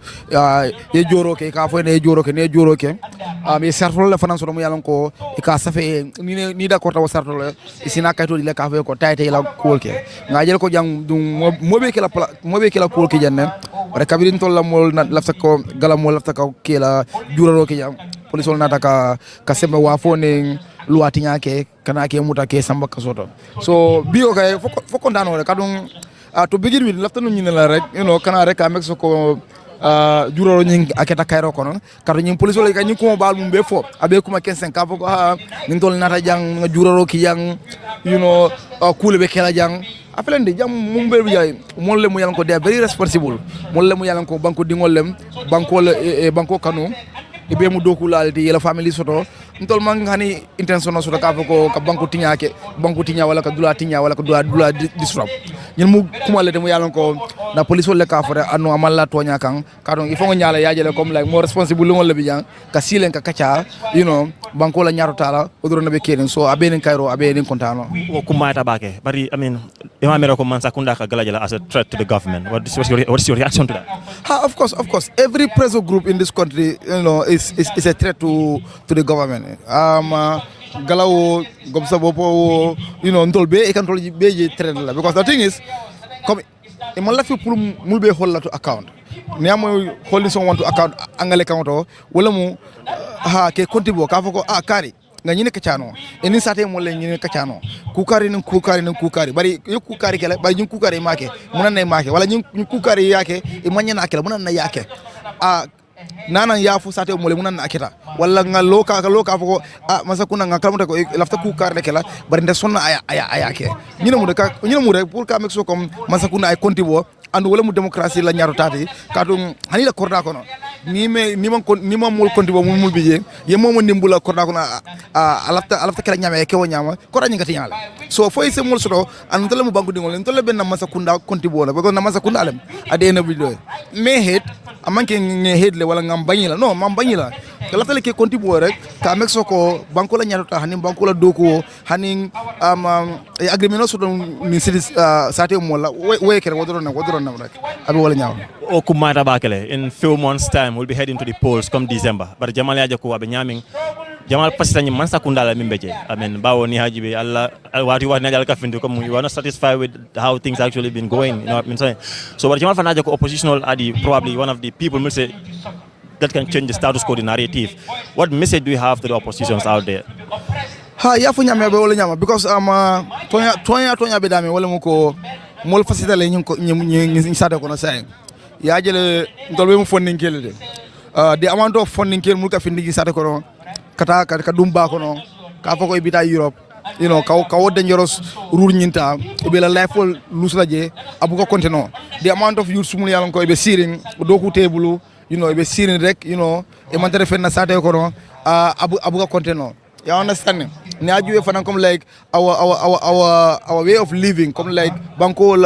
ye joro ke ka fo ne joro ke mi sartol le fanan soto mo yalon ko ka safe ni da ko taw sartol le isina kayto le ka fo ko tayte la ko ke ngajel ko jang dum mobe ke la ko ke janne re kabirin tol la mol na lafta ko gala mol lafta ko ke la juroro ke jang police wol nata ka sembe wa fo ne luati nyake kana ke muta ke samba kasoto so bio kay foko ndano rek kadum to begin with lafta no nyina rek kana rek ka Mexico juroro nyin aketa kayro kono kado nyin police wala kanyin ko bal mum be fo abe kuma 15 ka foko nin tol nata jang juroro ki yang kule be kela jang apelende jam mum be jay mon le mu yalan ko de very responsible mon le mu yalan ko banko dingol lem banko kanu ibe mu doku lalti yela family soto ntol man hani intention soto ka ko ka banko tinya wala ka dula disrupt ñen mu kumale de mu yalon ko na police wala ka fore anu amalla tonya kan ka don il faut nyala yajele comme like more responsible ngol le bijan ka silen ka kacha banko la nyaato tala odoro na be keden so abenen kayro abenen kontano wo kumata bake bari I mean imamere ko man sakunda ka galajala as a threat to the government what is your reaction to that of course every pressure group in this country is a threat to the government galawo gomsa bopo ntol be e kan tol be je threat la because the thing is comme e man la fi pour mulbe hollatu account ni amoy holding someone to account angale account wala mu ke kontibo ka foko kari nga ñine kacano eni sate mo le ñine kacano kukari bari yo kukari kala bari ñun kukari make munan nay make wala ñun kukari yake e manyana akela munan na yake nana ya fu sate mo le munan akita walla nga loka ko masakuna nga kalmuta ko lafta ku karde kala bari nde sonna aya ke ñina mu rek pour ka mek so comme masakuna ay konti bo andu wala mu démocratie la ñaaru tati kadum hani la korda kono ni ma mul konti bo mul bije ye momo nimbula korda kono alafta kala ñame ke wo ñama korda ñi ngati ñala so foy se mul soto andu tole mu banku dingol en tole ben na masakunda konti bo la ko na masakunda alem ade na video me het amanke nge hedle wala ngam bañila non mam bañila kala tale ke konti bo rek ka mek so ko banko la ñaaru ta hani banko la doko hani agreement so ni sidis sate mo la we kere wodoro na rek abi wala ñaaw o kumata bakele in few months time we'll be heading to the polls come December but jamal yaje ko abe ñaming jamal pasitani man sakunda la mimbeje amen bawo ni hajibe alla wati wa najal ka findu comme you are not satisfied with how things actually been going, you know what I mean saying. So but jamal fanaje ko oppositional adi probably one of the people will say that can change the status quo, the narrative. What message do you have to the oppositions out there? Ya fu ñame be wala ñama because tonya be dame wala moko mol fasita le ñu sade ko no say ya jele ndol be mu funding kele de the amount of funding kele mu ka findi sade ko no kata ka dumba ko no ka fako e bita Europe, you know, ka wo dangerous rur nyinta be la life lose la je abu ko konteno the amount of youth sumul yalon ko be siring do ku tebulu, you know, be siring rek, you know, e man tere fenna sade ko no abu ko konteno. You understand? Ni ajuwe fana comme like our way of living comme like banko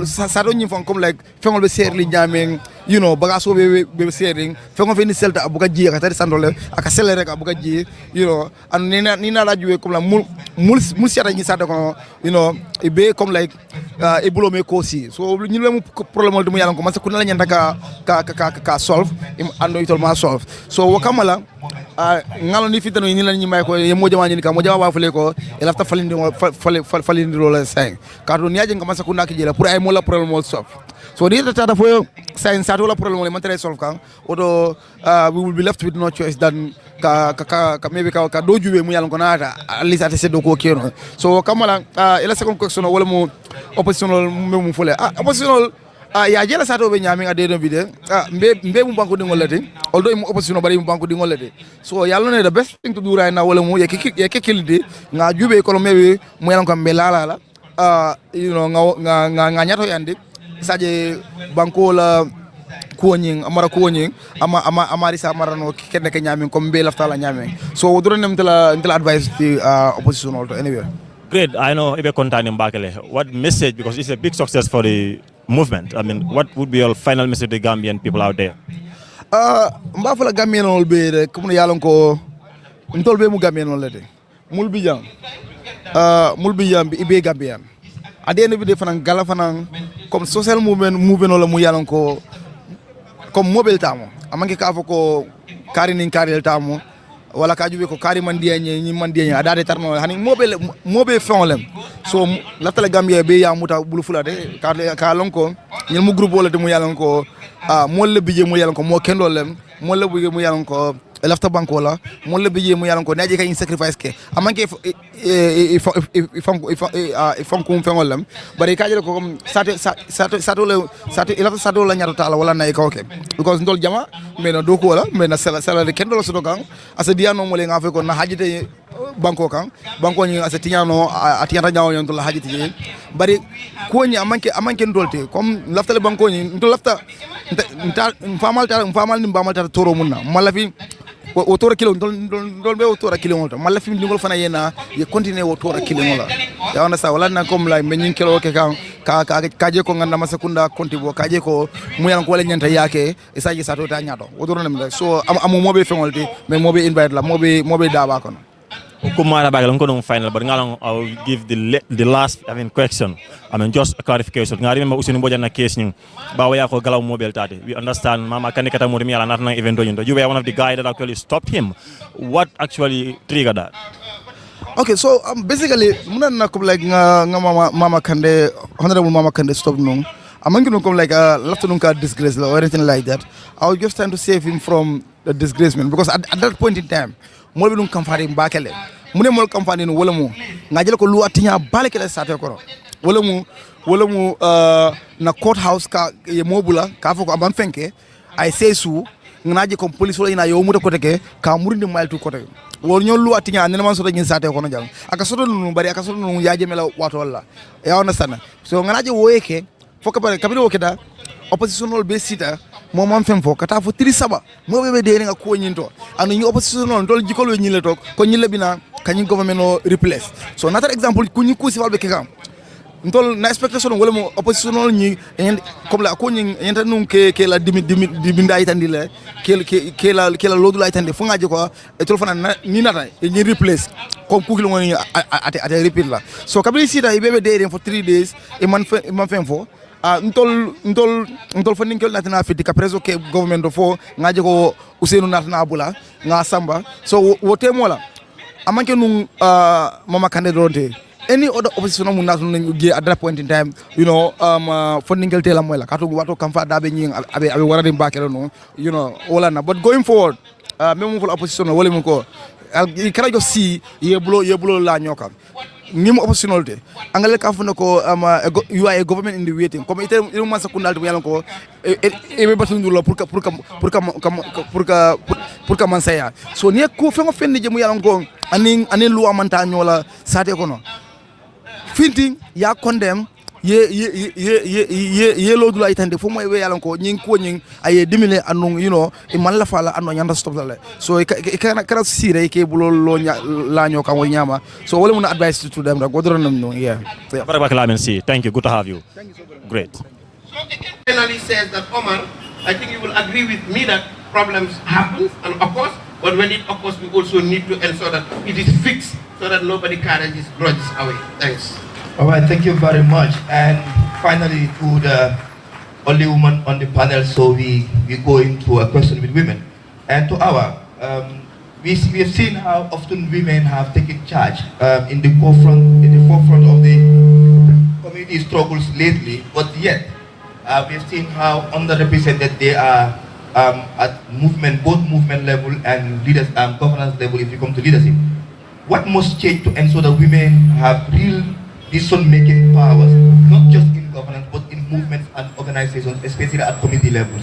sado nyi fon comme like fengol be serli nyameng, you know, bagaso be sering fengol fe ni selta abuka ji ka tari sandole aka selere ka abuka ji, you know, and ni na ajuwe comme la mul siata nyi sado ko, you know, e be comme like e bulo me kosi so ñu lemu problème dum yalla ko man sa ku na la ñanta ka solve ando itol ma solve so wakamala ngalo ni fitano ni la ñi may ko ye mo jama ni ka mo jama ba fele ko e lafta falindi lo la say kardo ni aje ngam sa ku nak jela pour ay mo la problème mo solve so ni tata fo say sa to la problème le man tare solve kan odo we will be left with no choice than ka maybe ka do jube mu yalla ko naata at least ate seddo ko keno so kamala ila second question wala mo oppositional mu fole oppositional ya jela sato be nyami ade don video mbe mu banko dingol lete although mu opposition bari mu banko dingol lete so yalla ne the best thing to do right now wala mu ye kilide nga jube ko mewe mu yalla ko be la you know nga nyato yande saje banko la kuonying amara kuonying amari sa marano kenne ke nyami ko be lafta la nyami so wodoro nem tala advice the opposition also anyway. Great. I know Ibe Kontani Mbakele. What message, because it's a big success for the movement, I mean, what would be your final message to the Gambian people out there? Mbafala Gambian ol be comme yalon ko ntol be mu Gambian ol lede mul bi jam bi Ibe Gambian ade ne bi de fanan Gala fanan comme social movement wala mu yalon ko comme mobile tamo amanke ka fako karinin karel tamo wala ka jube ko kari man dianye ni man dianye adade tarno hani mobe fenolem so laftale Gambia be ya muta bulu fulade ka lonko ñen mu groupe wala te mu yalon ko mo le bije mu yalon ko mo kendolem mo le bije mu yalon ko lafta banko la mo le bije mu yalon ko naje kay sacrifice ke amanke ifam ko fenolem bari ka jele ko comme sate ilata sado la ñato tala wala nay ko ke because ndol jama mena do ko wala mena sala de kendol so do kan asa diano mo le nga fe ko na hajite banko kan banko ni asa tiñano atianta ñawo yon to la hajite ni bari ko ni amanke ndolte comme laftale banko ni ndo lafta famal ni bamal ta toro munna malafi o tora kilo ndol be o tora kilo ngol malafi ngol fana yena ye continue o tora kilo ngol ya wana sa wala na comme la men kilo ke kan ka je ko nganda masakunda konti bo ka je ko mu yan ko wala nyanta yake isaji sato ta nyato o doro nem so amu mobe fengolti mais mobe invite la mobe daba kono Kumara Bagal on final, but I'll give the last question. Just a clarification. I remember Usini Bojana case Bawaya ko Gala mobile tati. We understand Mama Kanikata Murimiala not even doing that. You were one of the guys that actually stopped him. What actually triggered that? Okay, so basically muna na ko like Mama Kande, Honorable Mama Kande stop no. I'm not going to come like a disgrace or anything like that. I was just trying to save him from the disgracement because at that point in time, mo be dum kamfani mbakele mune mol kamfani no wala mu ngajel ko lu atinya balekele sate ko wala mu na courthouse ka ye mobula ka foko aban fenke ay sesu nganaje kom police wala ina yo muta kote ke ka murindi maltu kote wor ñol lu atinya ne man so dañin sate ko no jang aka soto nu bari aka soto nu yaaje mela wato wala ya ona sana so nganaje woyeke foka bare kabiri wokeda oppositional be sita mo man fem fo kata fo 3 saba mo be de nga ko nyinto anu ñu oppositional dol jikol we ñile tok ko ñile bina kañu government no replace so another example ku ñu ku ci walbe ke kam ntol na expectation wala mo oppositional ñi comme la ko ñi yenta nun ke la dimi nday tandi le ke la lodu lay tandi fu ngaji ko e tol fana ni nata e ñi replace comme ku kilo ngoni ate repeat la so kabili sita e bebe de for 3 days e man fem fo ntol fa ninkel natina fiti ka preso ke government do fo ngaji ko Ousseynou natina bula nga samba so wote mola amanke nun mama kandidate any other opposition mun nasu ngi at that point in time you know funding kel tela moy la katu wato kam fa dabe ngi abe warade bakelo no you know wala na but going forward même for opposition wala mun ko kala jo si yebulo la nyoka ni mo oppositionalité angale ka funa ko you are a government in the waiting comme ite man sakundal to yalan ko e be batundu la pour que man saya so ni ko fe ngo fenni je mu yalan ko ani lu amanta nyola sate ko no finting ya condemn ye lodu la itande fo moy we yalan ko ñing ko ñing ay dimile anu you know e man la fala anu ñanda stop la so kana sire ke bulo lo la ñoo kan wol ñama so wala mun advice to them da godoro nam no yeah Barakallah see thank you good to have you great so finally says that Omar, I think you will agree with me that problems happen and occurs, but when it occurs we also need to ensure that it is fixed so that nobody carries his grudges away. Thanks. All right, thank you very much. And finally, to the only woman on the panel, so we go into a question with women. And to our, we have seen how often women have taken charge in the forefront of the community struggles lately. But yet, we have seen how underrepresented they are at both movement level and governance level. If you come to leadership, what must change to ensure that women have real decision-making powers, not just in governance, but in movements and organizations, especially at community levels?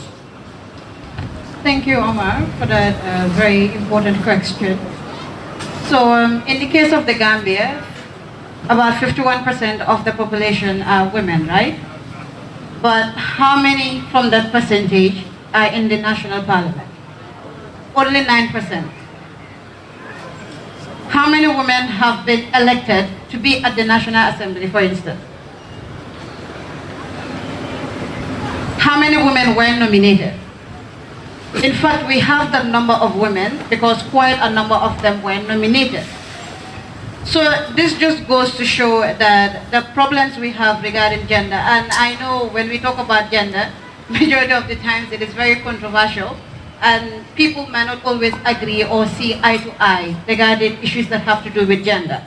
Thank you, Omar, for that very important question. So, in the case of the Gambia, about 51% of the population are women, right? But how many from that percentage are in the national parliament? Only 9%. How many women have been elected to be at the National Assembly, for instance? How many women were nominated? In fact, we have the number of women because quite a number of them were nominated. So this just goes to show that the problems we have regarding gender, and I know when we talk about gender, majority of the times it is very controversial, and people may not always agree or see eye to eye regarding issues that have to do with gender.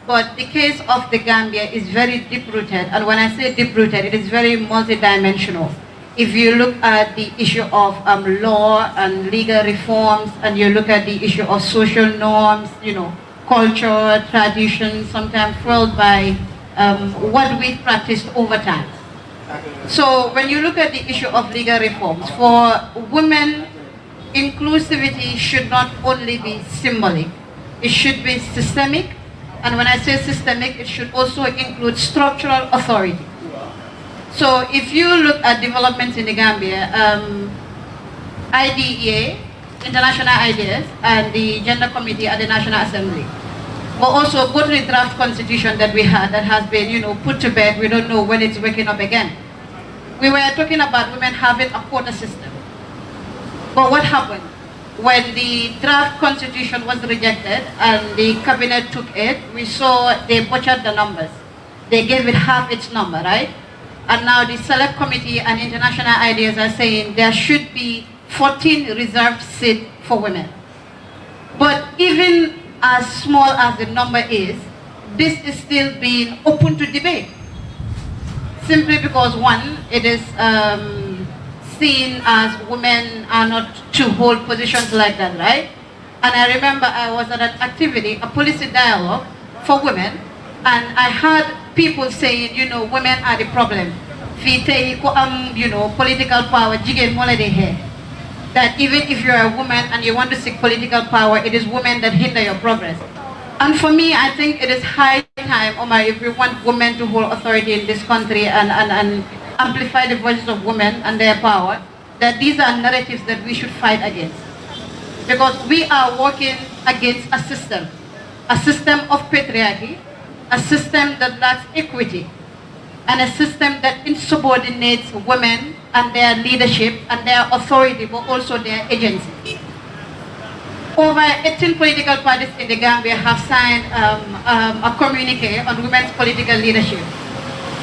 But the case of the Gambia is very deep-rooted, and when I say deep-rooted, it is very multidimensional. If you look at the issue of law and legal reforms, and you look at the issue of social norms, you know, culture, tradition, sometimes fueled by what we've practiced over time. So when you look at the issue of legal reforms, for women, inclusivity should not only be symbolic, it should be systemic, and when I say systemic, it should also include structural authority. So if you look at developments in the Gambia, IDEA, International Ideas, and the Gender Committee at the National Assembly, but also go to the draft constitution that we had that has been, you know, put to bed. We don't know when it's waking up again. We were talking about women having a quota system. But what happened? When the draft constitution was rejected and the cabinet took it, we saw they butchered the numbers. They gave it half its number, right? And now the select committee and international ideas are saying there should be 14 reserved seats for women. But even as small as the number is, this is still being open to debate. Simply because one, it is seen as women are not to hold positions like that, right? And I remember I was at an activity, a policy dialogue for women, and I heard people saying, you know, women are the problem. You know, political power, jigen mo la de he. that even if you're a woman and you want to seek political power, it is women that hinder your progress. And for me, I think it is high time, Omar, if we want women to hold authority in this country and amplify the voices of women and their power, that these are narratives that we should fight against. Because we are working against a system of patriarchy, a system that lacks equity, and a system that insubordinates women and their leadership and their authority, but also their agency. Over 18 political parties in the Gambia have signed a communique on women's political leadership.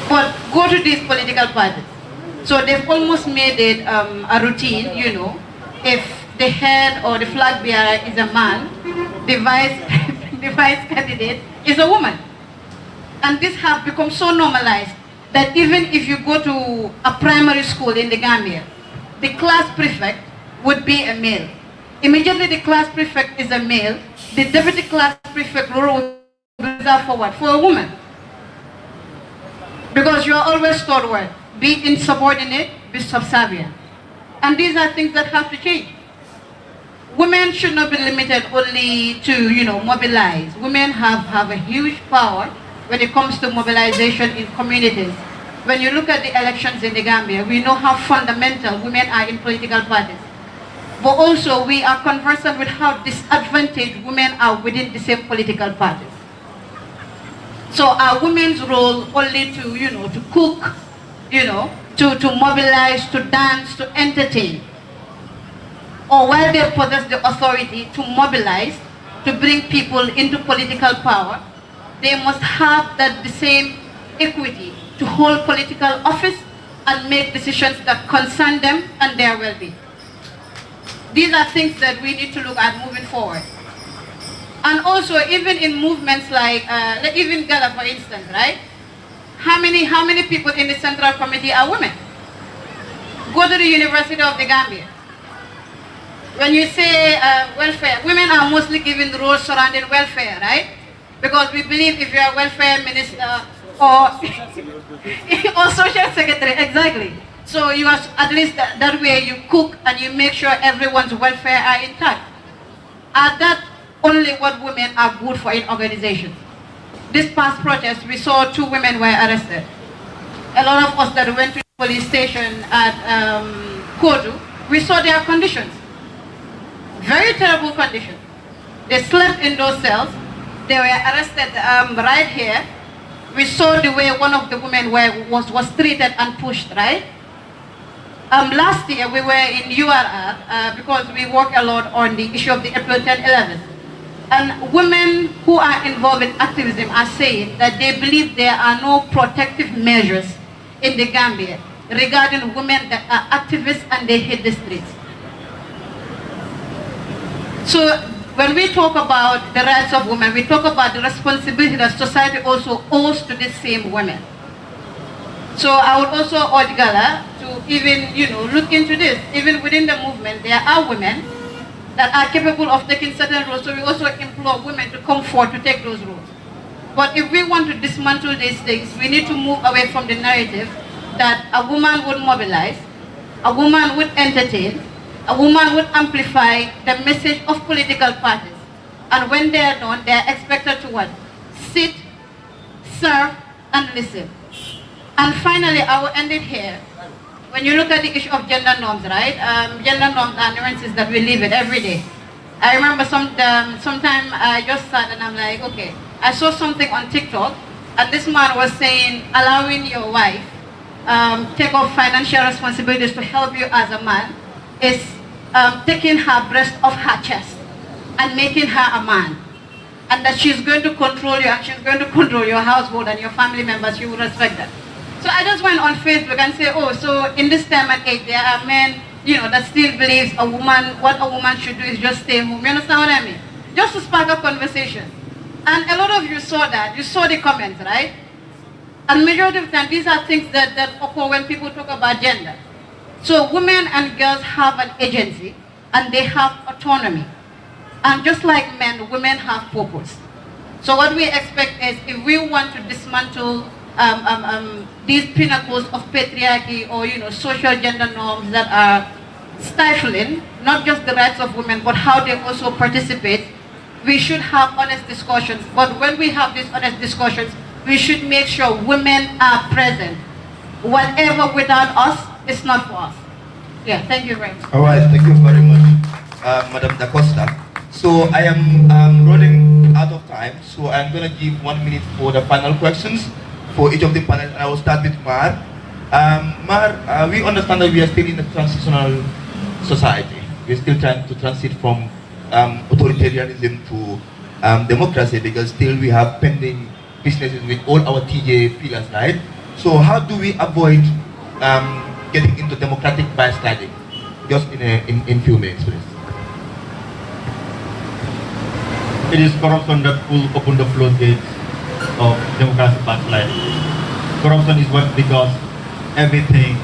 But go to these political parties. So they've almost made it a routine, you know, if the head or the flag bearer is a man, the vice candidate is a woman. And this has become so normalized that even if you go to a primary school in the Gambia, the class prefect would be a male. Immediately the class prefect is a male, the deputy class prefect role will be reserved for what? For a woman. Because you are always taught what? Be insubordinate, be subservient. And these are things that have to change. Women should not be limited only to, you know, mobilize. Women have a huge power when it comes to mobilization in communities. When you look at the elections in the Gambia, we know how fundamental women are in political parties. But also we are conversant with how disadvantaged women are within the same political parties. So are women's role only to, you know, to cook, you know, to mobilize, to dance, to entertain? Or while they possess the authority to mobilize, to bring people into political power, they must have the same equity to hold political office and make decisions that concern them and their well-being. These are things that we need to look at moving forward. And also, even in movements like, even Gala, for instance, right? How many people in the Central Committee are women? Go to the University of the Gambia. When you say welfare, women are mostly given the roles surrounding welfare, right? Because we believe if you're a welfare minister or social secretary, exactly. So you are, at least that way you cook and you make sure everyone's welfare are intact. Are that only what women are good for in organizations? This past protest, we saw 2 women were arrested. A lot of us that went to the police station at Kodu, we saw their conditions. Very terrible conditions. They slept in those cells. They were arrested right here. We saw the way one of the women was treated and pushed, right? Last year we were in URR because we work a lot on the issue of the April 10/11. And women who are involved in activism are saying that they believe there are no protective measures in the Gambia regarding women that are activists and they hit the streets. So when we talk about the rights of women, we talk about the responsibility that society also owes to these same women. So I would also urge Gala to even, you know, look into this. Even within the movement, there are women that are capable of taking certain roles. So we also implore women to come forward to take those roles. But if we want to dismantle these things, we need to move away from the narrative that a woman would mobilize, a woman would entertain, a woman would amplify the message of political parties. And when they are done, they are expected to what? Sit, serve, and listen. And finally, I will end it here. When you look at the issue of gender norms, right? Gender norms are nuances that we live with every day. I remember sometime I just sat and I'm like, okay, I saw something on TikTok, and this man was saying, allowing your wife take off financial responsibilities to help you as a man is taking her breast off her chest and making her a man. And that she's going to control you and she's going to control your household and your family members. You will respect that. So I just went on Facebook and say, oh, so in this time and age, there are men, you know, that still believes a woman, what a woman should do is just stay home. You understand what I mean? Just to spark a conversation. And a lot of you saw that. You saw the comments, right? And majority of the time, these are things that occur when people talk about gender. So women and girls have an agency and they have autonomy. And just like men, women have purpose. So what we expect is if we want to dismantle these pinnacles of patriarchy or, you know, social gender norms that are stifling not just the rights of women, but how they also participate. We should have honest discussions, but when we have these honest discussions, we should make sure women are present. Whatever without us is not for us. Yeah, thank you very much. All right, thank you very much, Madam Da Costa. So I am running out of time, so I'm going to give 1 minute for the final questions for each of the panel. I will start with Mar. Mar, we understand that we are still in a transitional society. We're still trying to transit from authoritarianism to democracy, because still we have pending businesses with all our TJ pillars, right? So how do we avoid getting into democratic backsliding? Just in few minutes, please. It is corruption that will open the floodgates of democratic backsliding. Corruption is what because everything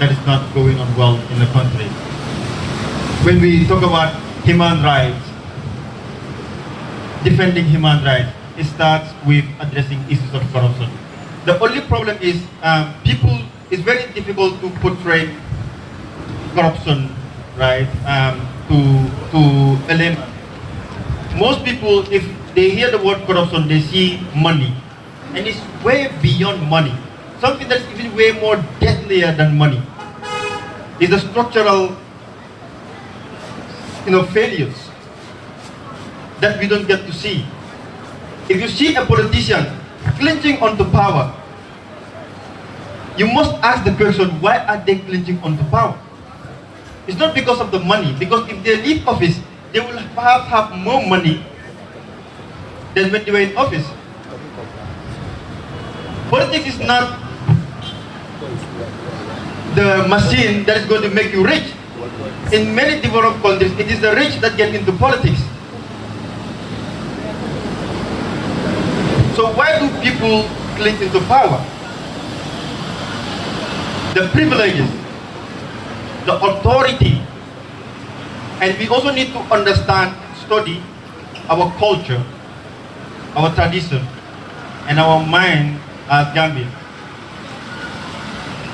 that is not going on well in the country. When we talk about human rights, defending human rights, it starts with addressing issues of corruption. The only problem is it's very difficult to portray corruption, right, to a layman. Most people, if they hear the word corruption, they see money, and it's way beyond money. Something that's even way more deadlier than money is the structural, failures that we don't get to see. If you see a politician clinching onto power, you must ask the question, why are they clinching onto power? It's not because of the money, because if they leave office, they will perhaps have more money than when they were in office. Politics is not the machine that is going to make you rich. In many developed countries, it is the rich that get into politics. So why do people cling into power? The privileges, the authority, and we also need to understand, study our culture, our tradition, and our mind as Gambian.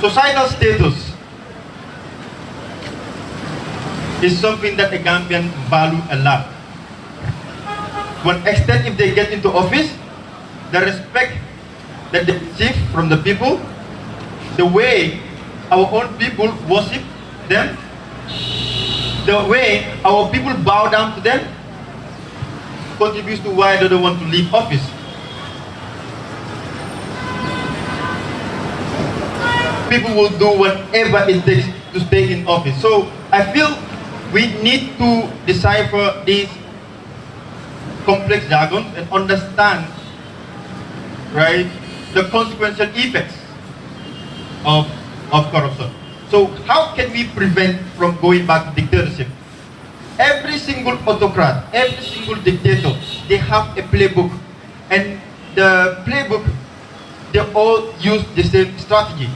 Societal status is something that a Gambian value a lot. To an extent, if they get into office, the respect that they receive from the people, the way our own people worship them, the way our people bow down to them, contributes to why they don't want to leave office. People will do whatever it takes to stay in office. So I feel we need to decipher these complex jargons and understand, right, the consequential effects of corruption. So how can we prevent from going back to dictatorship? Every single autocrat, every single dictator, they have a playbook. And the playbook, they all use the same strategy.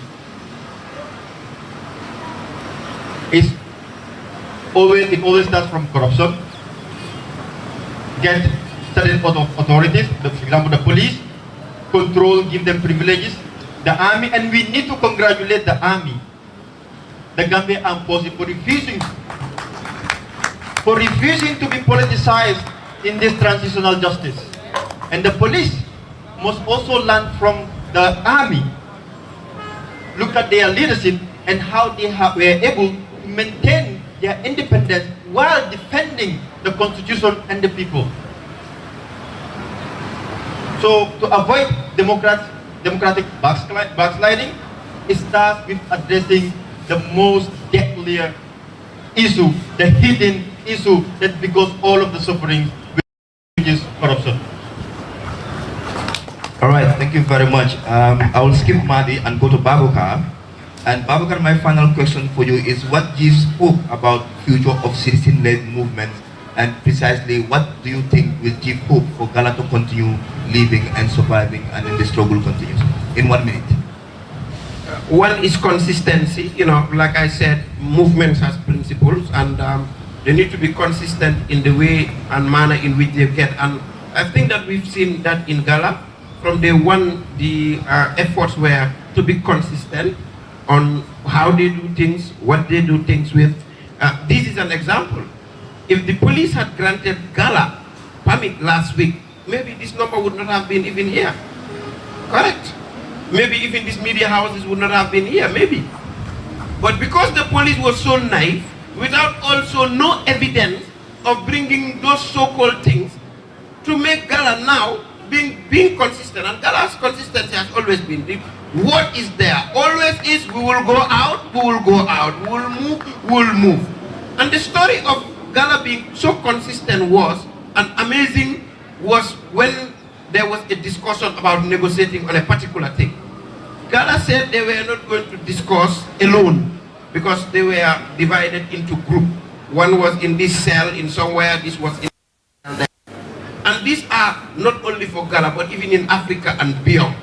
It always starts from corruption. Get certain authorities, for example the police, control, give them privileges. The army, and we need to congratulate the army, the Gambia Armed Forces, for refusing to be politicized in this transitional justice. And the police must also learn from the army. Look at their leadership and how they were able to maintain their independence while defending the constitution and the people. So to avoid democratic backsliding, it starts with addressing the most deadlier issue, the hidden issue that because all of the suffering, which is corruption. All right, thank you very much. I will skip Madi and go to Babukar. And Babukar, my final question for you is, what gives hope about future of citizen-led movements, and precisely what do you think will give hope for Gala to continue living and surviving, and then the struggle continues? In 1 minute. One is consistency. Like I said, movements has principles, and they need to be consistent in the way and manner in which they get. And I think that we've seen that in Gala. From day one, the efforts were to be consistent on how they do things, what they do things with, This is an example. If the police had granted Gala permit last week, maybe this number would not have been even here. Correct? Maybe even these media houses would not have been here, maybe. But because the police was so naive, without also no evidence of bringing those so-called things, to make Gala now being consistent, and Gala's consistency has always been what is there always is, we will go out, we will go out, we will move, we will move. And the story of Gala being so consistent was, and amazing, was when there was a discussion about negotiating on a particular thing. Gala said they were not going to discuss alone because they were divided into groups. One was in this cell in somewhere, this was in there. And these are not only for Gala, but even in Africa and beyond.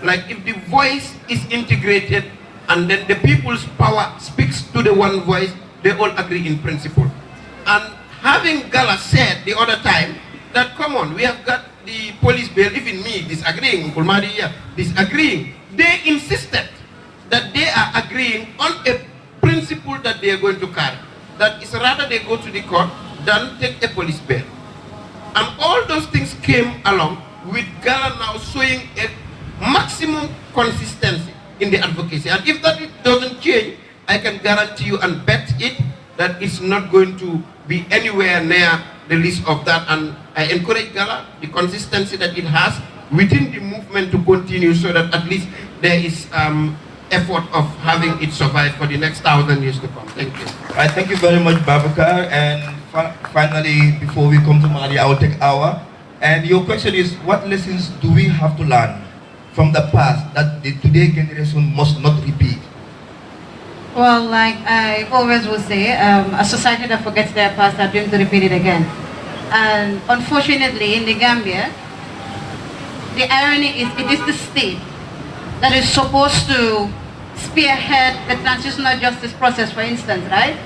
Like if the voice is integrated and then the people's power speaks to the one voice, they all agree in principle. And having Gala said the other time that, come on, we have got the police bill, even me disagreeing, Kulmari disagreeing, they insisted that they are agreeing on a principle that they are going to carry. That is rather they go to the court than take a police bill. And all those things came along with Gala now showing a maximum consistency in the advocacy. And if that doesn't change, I can guarantee you and bet it that it's not going to be anywhere near the list of that. And I encourage Gala, the consistency that it has within the movement to continue so that at least there is effort of having it survive for the next 1,000 years to come. Thank you. Right, thank you very much, Babakar. And finally, before we come to Mali, I will take our. And your question is, what lessons do we have to learn from the past that the today generation must not repeat? Well, like I always will say, a society that forgets their past are doomed to repeat it again. And unfortunately, in the Gambia, the irony is it is the state that is supposed to spearhead the transitional justice process, for instance, right?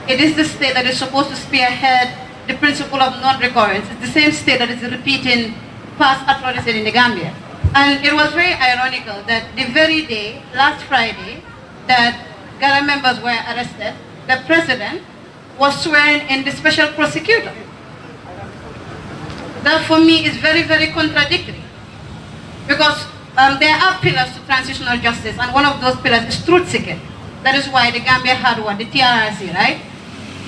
It is the state that is supposed to spearhead the principle of non-recurrence. It's the same state that is repeating past atrocities in the Gambia. And it was very ironical that the very day, last Friday, that Gala members were arrested, the president was swearing in the special prosecutor. That for me is very, very contradictory. Because there are pillars to transitional justice, and one of those pillars is truth-seeking. That is why the Gambia had what? The TRRC, right?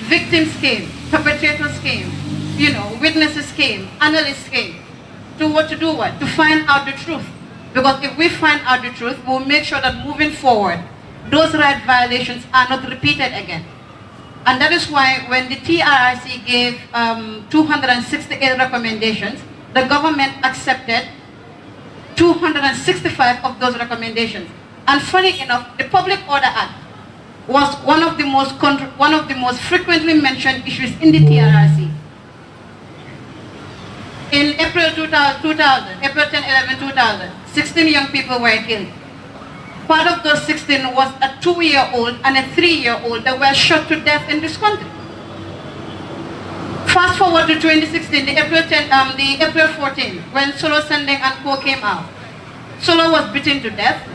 Victims came, perpetrators came, witnesses came, analysts came. To do what? To find out the truth. Because if we find out the truth, we'll make sure that moving forward, those right violations are not repeated again. And that is why when the TRRC gave 268 recommendations, the government accepted 265 of those recommendations. And funny enough, the Public Order Act was one of the most frequently mentioned issues in the TRRC. In April 2000, April 10, 11, 2000, 16 young people were killed. Part of those 16 was a 2-year-old and a 3-year-old that were shot to death in this country. Fast forward to 2016, the April 14, when Solo Sending and Co came out. Solo was beaten to death.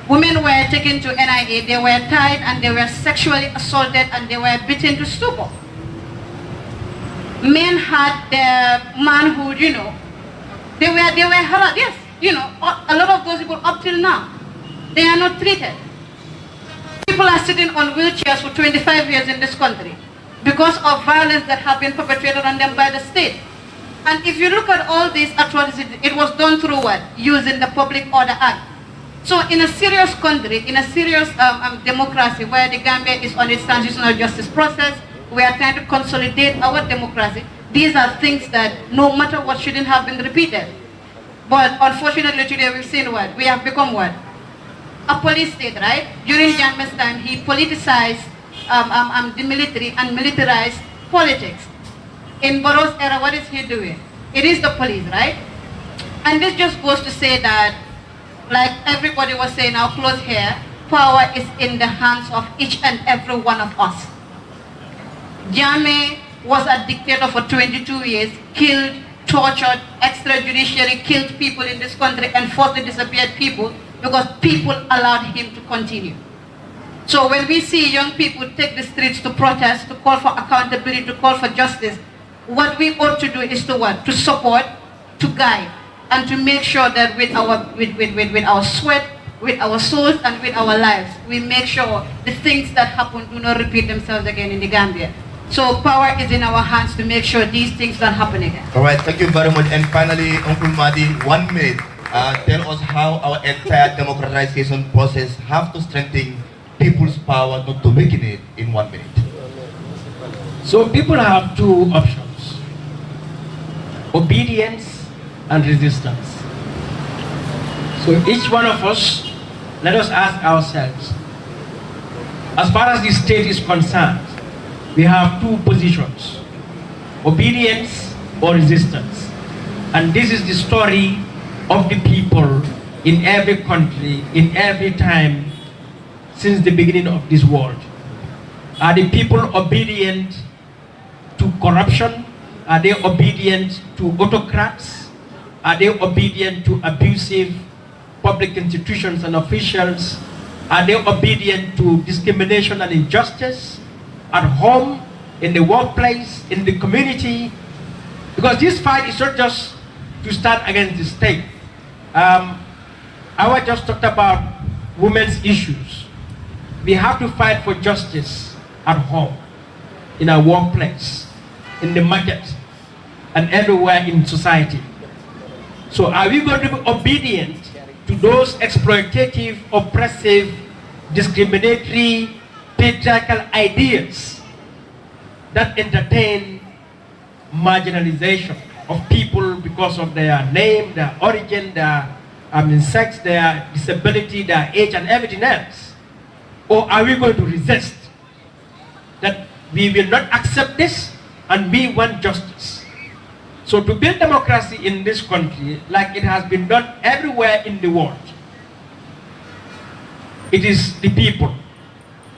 Women were taken to NIA, they were tied and they were sexually assaulted and they were beaten to stupor. Men had their manhood, they were harassed, yes, a lot of those people up till now, they are not treated. People are sitting on wheelchairs for 25 years in this country because of violence that have been perpetrated on them by the state. And if you look at all these atrocities, it was done through what? Using the Public Order Act. So in a serious country, in a serious democracy where the Gambia is on its transitional justice process, we are trying to consolidate our democracy. These are things that no matter what shouldn't have been repeated. But unfortunately today we've seen what? We have become what? A police state, right? During Jammeh's time, he politicized the military and militarized politics. In Barrow's era, what is he doing? It is the police, right? And this just goes to say that, like everybody was saying, our close here, power is in the hands of each and every one of us. Jammeh was a dictator for 22 years, killed, tortured, extrajudicially killed people in this country and forcibly disappeared people because people allowed him to continue. So when we see young people take the streets to protest, to call for accountability, to call for justice, what we ought to do is to what? To support, to guide, and to make sure that with our sweat, with our souls, and with our lives, we make sure the things that happen do not repeat themselves again in the Gambia. So power is in our hands to make sure these things don't happen again. All right, thank you very much. And finally, Uncle Madi, 1 minute. Tell us how our entire democratization process have to strengthen people's power not to making it in 1 minute. So people have two options: obedience and resistance. So each one of us, let us ask ourselves, as far as the state is concerned, we have two positions: obedience or resistance. And this is the story of the people in every country, in every time, since the beginning of this world. Are the people obedient to corruption? Are they obedient to autocrats? Are they obedient to abusive public institutions and officials? Are they obedient to discrimination and injustice at home, in the workplace, in the community? Because this fight is not just to start against the state. I just talked about women's issues. We have to fight for justice at home, in our workplace, in the market, and everywhere in society. So are we going to be obedient to those exploitative, oppressive, discriminatory, patriarchal ideas that entertain marginalization of people because of their name, their origin, their sex, their disability, their age, and everything else? Or are we going to resist? That we will not accept this and we want justice. So to build democracy in this country, like it has been done everywhere in the world, it is the people.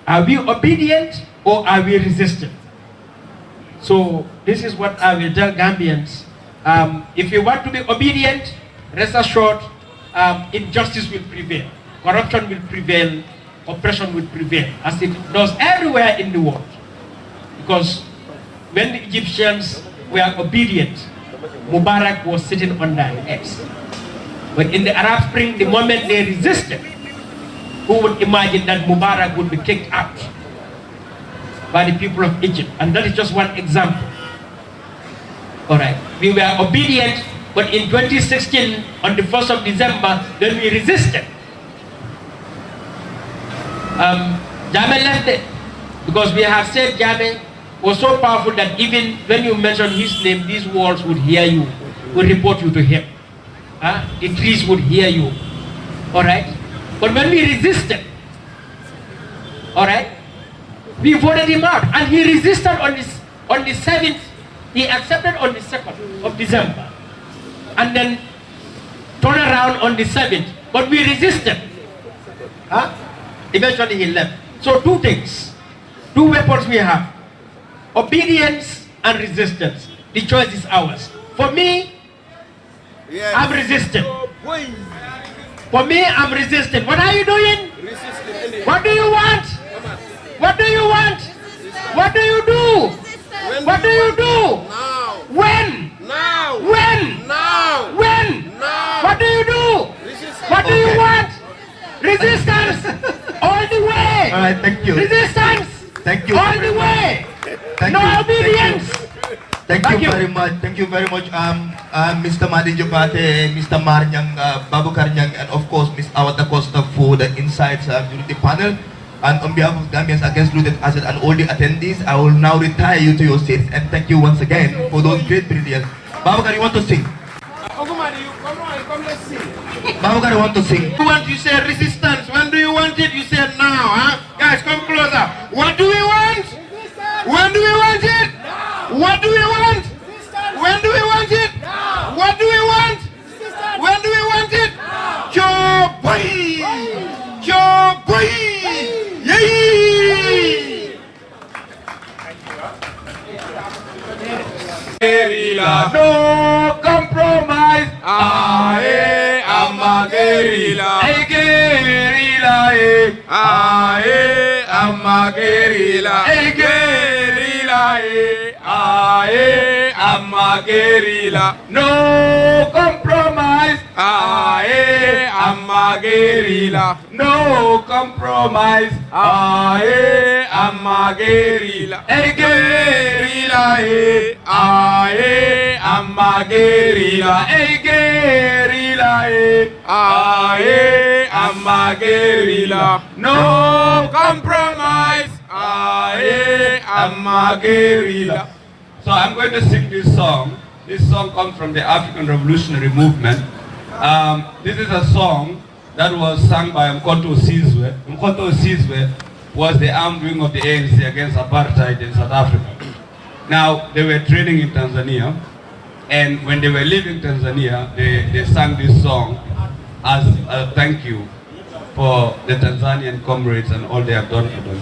Are we obedient or are we resistant? So this is what I will tell Gambians. If you want to be obedient, rest assured, injustice will prevail, corruption will prevail, oppression will prevail, as it does everywhere in the world. Because when the Egyptians were obedient, Mubarak was sitting on their heads. But in the Arab Spring, the moment they resisted, who would imagine that Mubarak would be kicked out by the people of Egypt? And that is just one example. All right, we were obedient, but in 2016, on the 1st of December, then we resisted. Jammeh left it, because we have said Jammeh was so powerful that even when you mention his name, these walls would hear you, would report you to him. The trees would hear you. All right? But when we resisted, all right, we voted him out, and he resisted on the 7th. He accepted on the 2nd of December, and then turned around on the 7th. But we resisted. Eventually he left. So two things, two weapons we have: obedience and resistance. The choice is ours. For me, yes, I'm resistant. For me, I'm resistant. What are you doing? What do you want? What do you want? What do you do? What do you do? When? When? When? What do you do? What do you want? Resistance! All the way! All right, thank you. Resistance! Thank you. All the way! Thank No you. obedience! Thank you very much. Thank you very much, Mr. Madi Jopate, Mr. Marnyang, Babu Karnyang, and of course, Ms. Awata Costa for the insights during the panel. And on behalf of Gambians Against Looted Assets and all the attendees, I will now retire you to your seats and thank you once again for those great brilliance. Babakar, you want to sing? Babakar, you want to sing? You want, you say resistance. When do you want it? You say now, huh? Guys, come closer. What do we want? When do we want it? What do we want? When do we want it? What do we want? When do we want it? Joe boy! Joe boy! Yay! Guerrilla. No compromise. Aye, I'm a guerrilla. Hey, guerrilla. Aye, I'm a guerrilla. Hey, guerrilla, eh, ah, eh, I'm a guerrilla. No compromise, ah, eh, I'm a guerrilla. No compromise, ah, eh, I'm a guerrilla. Hey, guerrilla, eh, ah, eh, I'm a guerrilla. Hey, guerrilla, eh, ah, eh, I'm a guerrilla. No compromise, ah, eh, I'm a guerrilla. So I'm going to sing this song. This song comes from the African Revolutionary Movement. This is a song that was sung by Mkoto Sizwe. Mkoto Sizwe was the armed wing of the ANC against apartheid in South Africa. Now, they were training in Tanzania, and when they were leaving Tanzania, they sang this song as a thank you for the Tanzanian comrades and all they have done for them.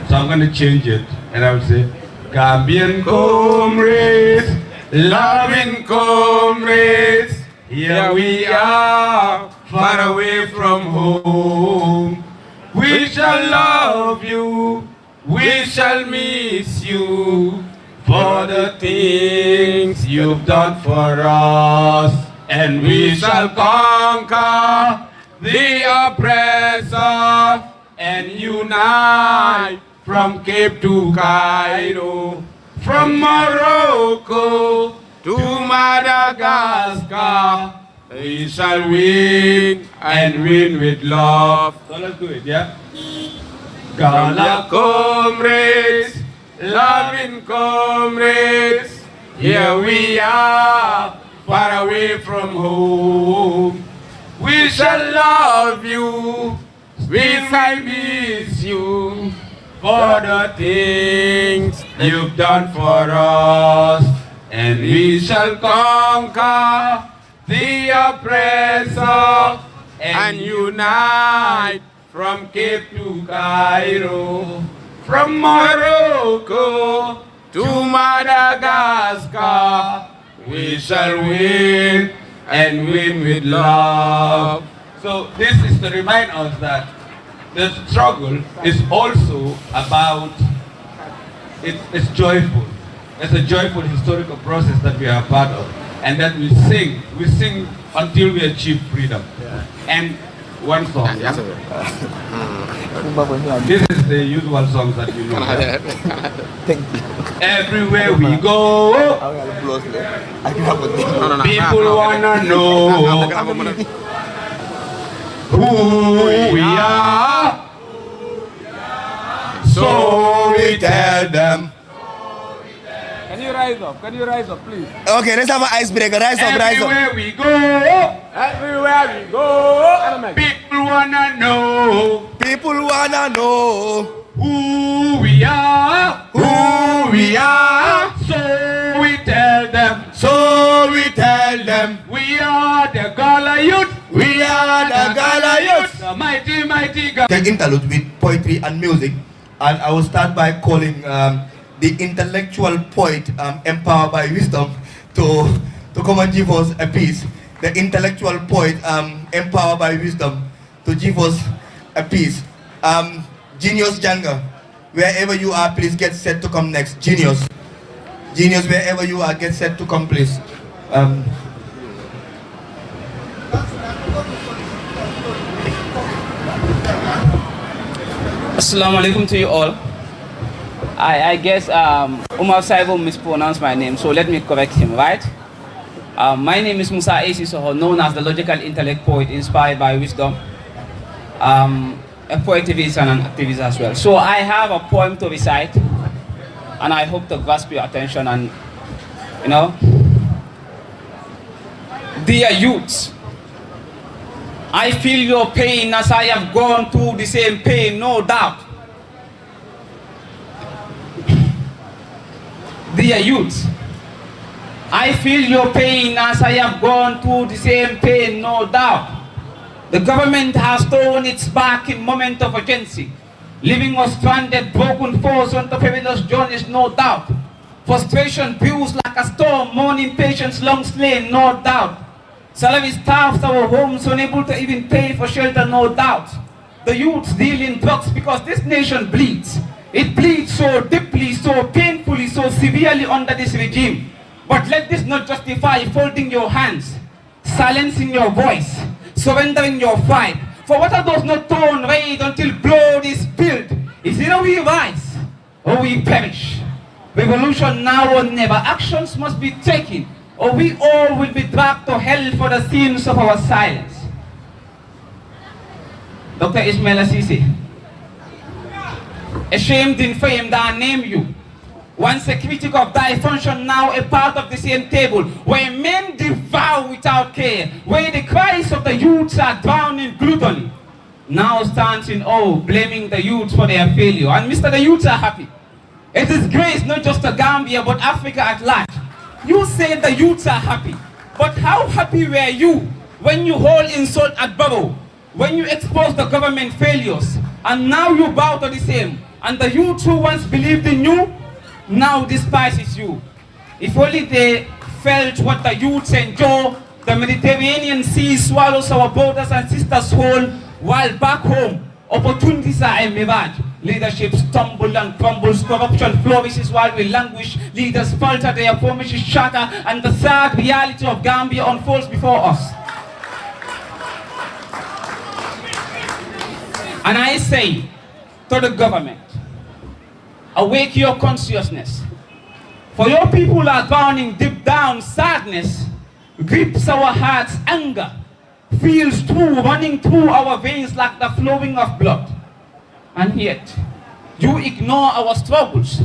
So I'm going to change it, and I will say, Gambian comrades, loving comrades, here we are, far away from home. We shall love you, we shall miss you, for the things you've done for us. And we shall conquer the oppressor and unite from Cape to Cairo, from Morocco to Madagascar. We shall win and win with love. So let's do it, yeah? Gala comrades, loving comrades, here we are, far away from home. We shall love you, we shall miss you, for the things you've done for us. And we shall conquer the oppressor and unite from Cape to Cairo, from Morocco to Madagascar. We shall win and win with love. So this is to remind us that the struggle is also about, it's joyful. It's a joyful historical process that we are part of, and that we sing until we achieve freedom. Yeah. And one song. This is the usual songs that you know. Everywhere we go, people wanna know who we are. So we tell them. Can you rise up? Can you rise up, please? Okay, let's have an icebreaker. Rise up, rise up. Everywhere we go, people wanna know. People wanna know who we are. Who we are. So we tell them. So we tell them. We are the Gala youth. We are the Gala youth. The mighty, mighty Gala. The interlude with poetry and music, and I will start by calling the intellectual poet empowered by wisdom to come and give us a piece. The intellectual poet empowered by wisdom to give us a piece. Genius Janga, wherever you are, please get set to come next. Genius, wherever you are, get set to come, please. Assalamu alaikum to you all. I guess Umar Saibo mispronounced my name, so let me correct him, right? My name is Musa Asi Soho, known as the logical intellect poet inspired by wisdom. A poetivist and an activist as well. So I have a poem to recite, and I hope to grasp your attention. And you know, dear youths, I feel your pain as I have gone through the same pain, no doubt. Dear youths, I feel your pain as I have gone through the same pain, no doubt. The government has thrown its back in moment of urgency, leaving us stranded, broken force on the perilous journeys, no doubt. Frustration brews like a storm, mourning patience long slain, no doubt. Salary starves our homes, unable to even pay for shelter, no doubt. the youths deal in drugs because this nation bleeds. It bleeds so deeply, so painfully, so severely under this regime. But let this not justify folding your hands, silencing your voice, surrendering your fight. For what are those not torn raid until blood is spilled? Is either we rise or we perish. Revolution now or never. Actions must be taken, or we all will be dragged to hell for the sins of our silence. Dr. Ismail Assisi, ashamed in fame that I name you. Once a critic of thy function, now a part of the same table, where men devour without care, where the cries of the youths are drowned in gluttony. Now stands in awe, blaming the youths for their failure. And Mr. the youths are happy. It is grace not just to Gambia, but Africa at large. You say the youths are happy, but how happy were you when you haul insult at Barrow, when you expose the government failures, and now you bow to the same, and the youth who once believed in you, now despises you. If only they felt what the youths endure, the Mediterranean Sea swallows our brothers and sisters whole, while back home, opportunities are a mirage. Leadership stumbles and crumbles, corruption flourishes while we languish, leaders falter, their promises shatter, and the sad reality of Gambia unfolds before us. And I say to the government, awake your consciousness. For your people are drowning deep down. Sadness grips our hearts, anger feels through, running through our veins like the flowing of blood. And yet, you ignore our struggles,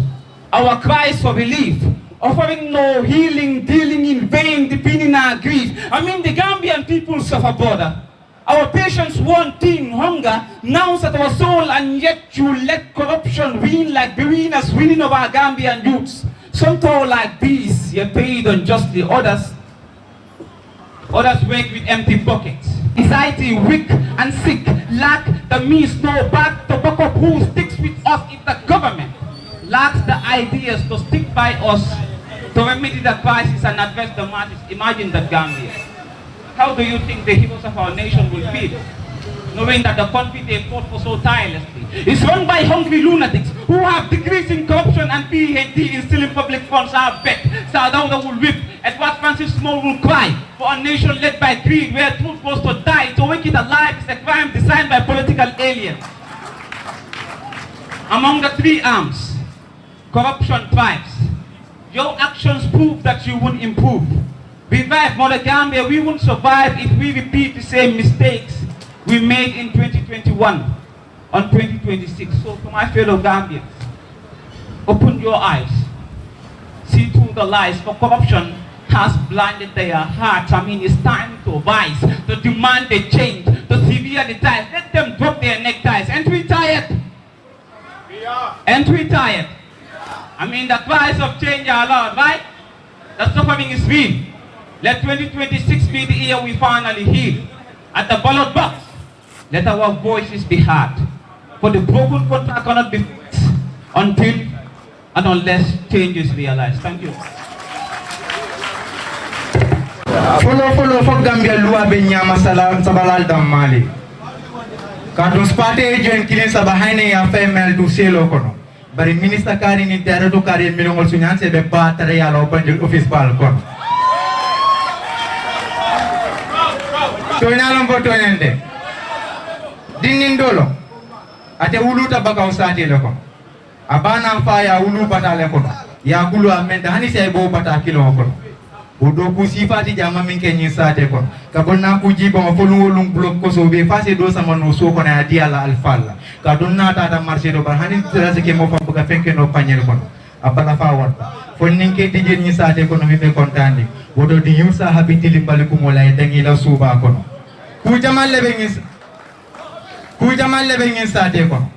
our cries for relief, offering no healing, dealing in vain, deepening our grief. I mean, the Gambian people suffer, brother. Our patients wanting hunger gnaws at our soul, and yet you let corruption win like Berenas winning over our Gambian youths. Some toil like bees, you're paid unjustly. Others wake with empty pockets. Anxiety, weak and sick, lack the means, no back to back up who sticks with us if the government lacks the ideas to stick by us to remedy the crisis and address the masses. Imagine that Gambia. How do you think the heroes of our nation will feel, knowing that the country they fought for so tirelessly is run by hungry lunatics who have degrees in corruption and PhD in stealing public funds? I bet Sadauda will whip, Edward Francis Small will cry for a nation led by greed, where truth was to die. To wake it alive is a crime designed by political aliens. Among the three arms, corruption thrives. Your actions prove that you won't improve. Revive Mother Gambia. We won't survive if we repeat the same mistakes we made in 2021 on 2026. So to my fellow Gambians, open your eyes, see through the lies, for corruption has blinded their hearts. I mean, it's time to rise, to demand a change, to sever the ties. Let them drop their neckties. And we tired. And we tired. I mean, the cries of change are loud, right? The suffering is real. Let 2026 be the year we finally heal. At the ballot box, let our voices be heard. For the broken contract cannot be fixed until and unless change is realized. Thank you. Follow for Gambia lua benyama salam sabalal damali. Kadung spate agent kilin sabahane ya female to selo kono. Bari minister kari ni terro to kari milongol sunyan se be ba tare ya lo panjul office balkon. Toina lombo toinende. Dinin dolo. Ate ulu tabaka usati loko. Abana fa ya ulu batale kono. Ya gulu amenda hani se bo bata kilo kono. Udo ku sifati jama minke nyi sate kono. Kabonna ku jiba ma folu lung blok ko so be fase do sama no so kono ya dia la alfalla. Kadonna tata marché do bar hani terase ke mo fa buka fenke no panyel kono. Abala fa warta. Fonninke tije nyi sate kono mi be kontandi. Wodo di yusa habiti limbali ku mola dangi la suba kono. Ku jamal lebe ngin sate kono.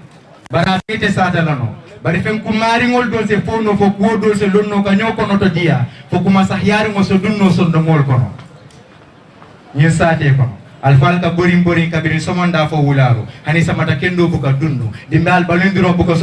Bara fete sata lano. Bari fen kumari ngol dol se fono fo ko dol se lonno ka nyoko no to dia fo kuma sahyari ngo so dunno so do mol kono nyi sate kono alfal ka boring kabirin somonda fo wularo hani samata kendo buka dunno dimbe al balindiro buka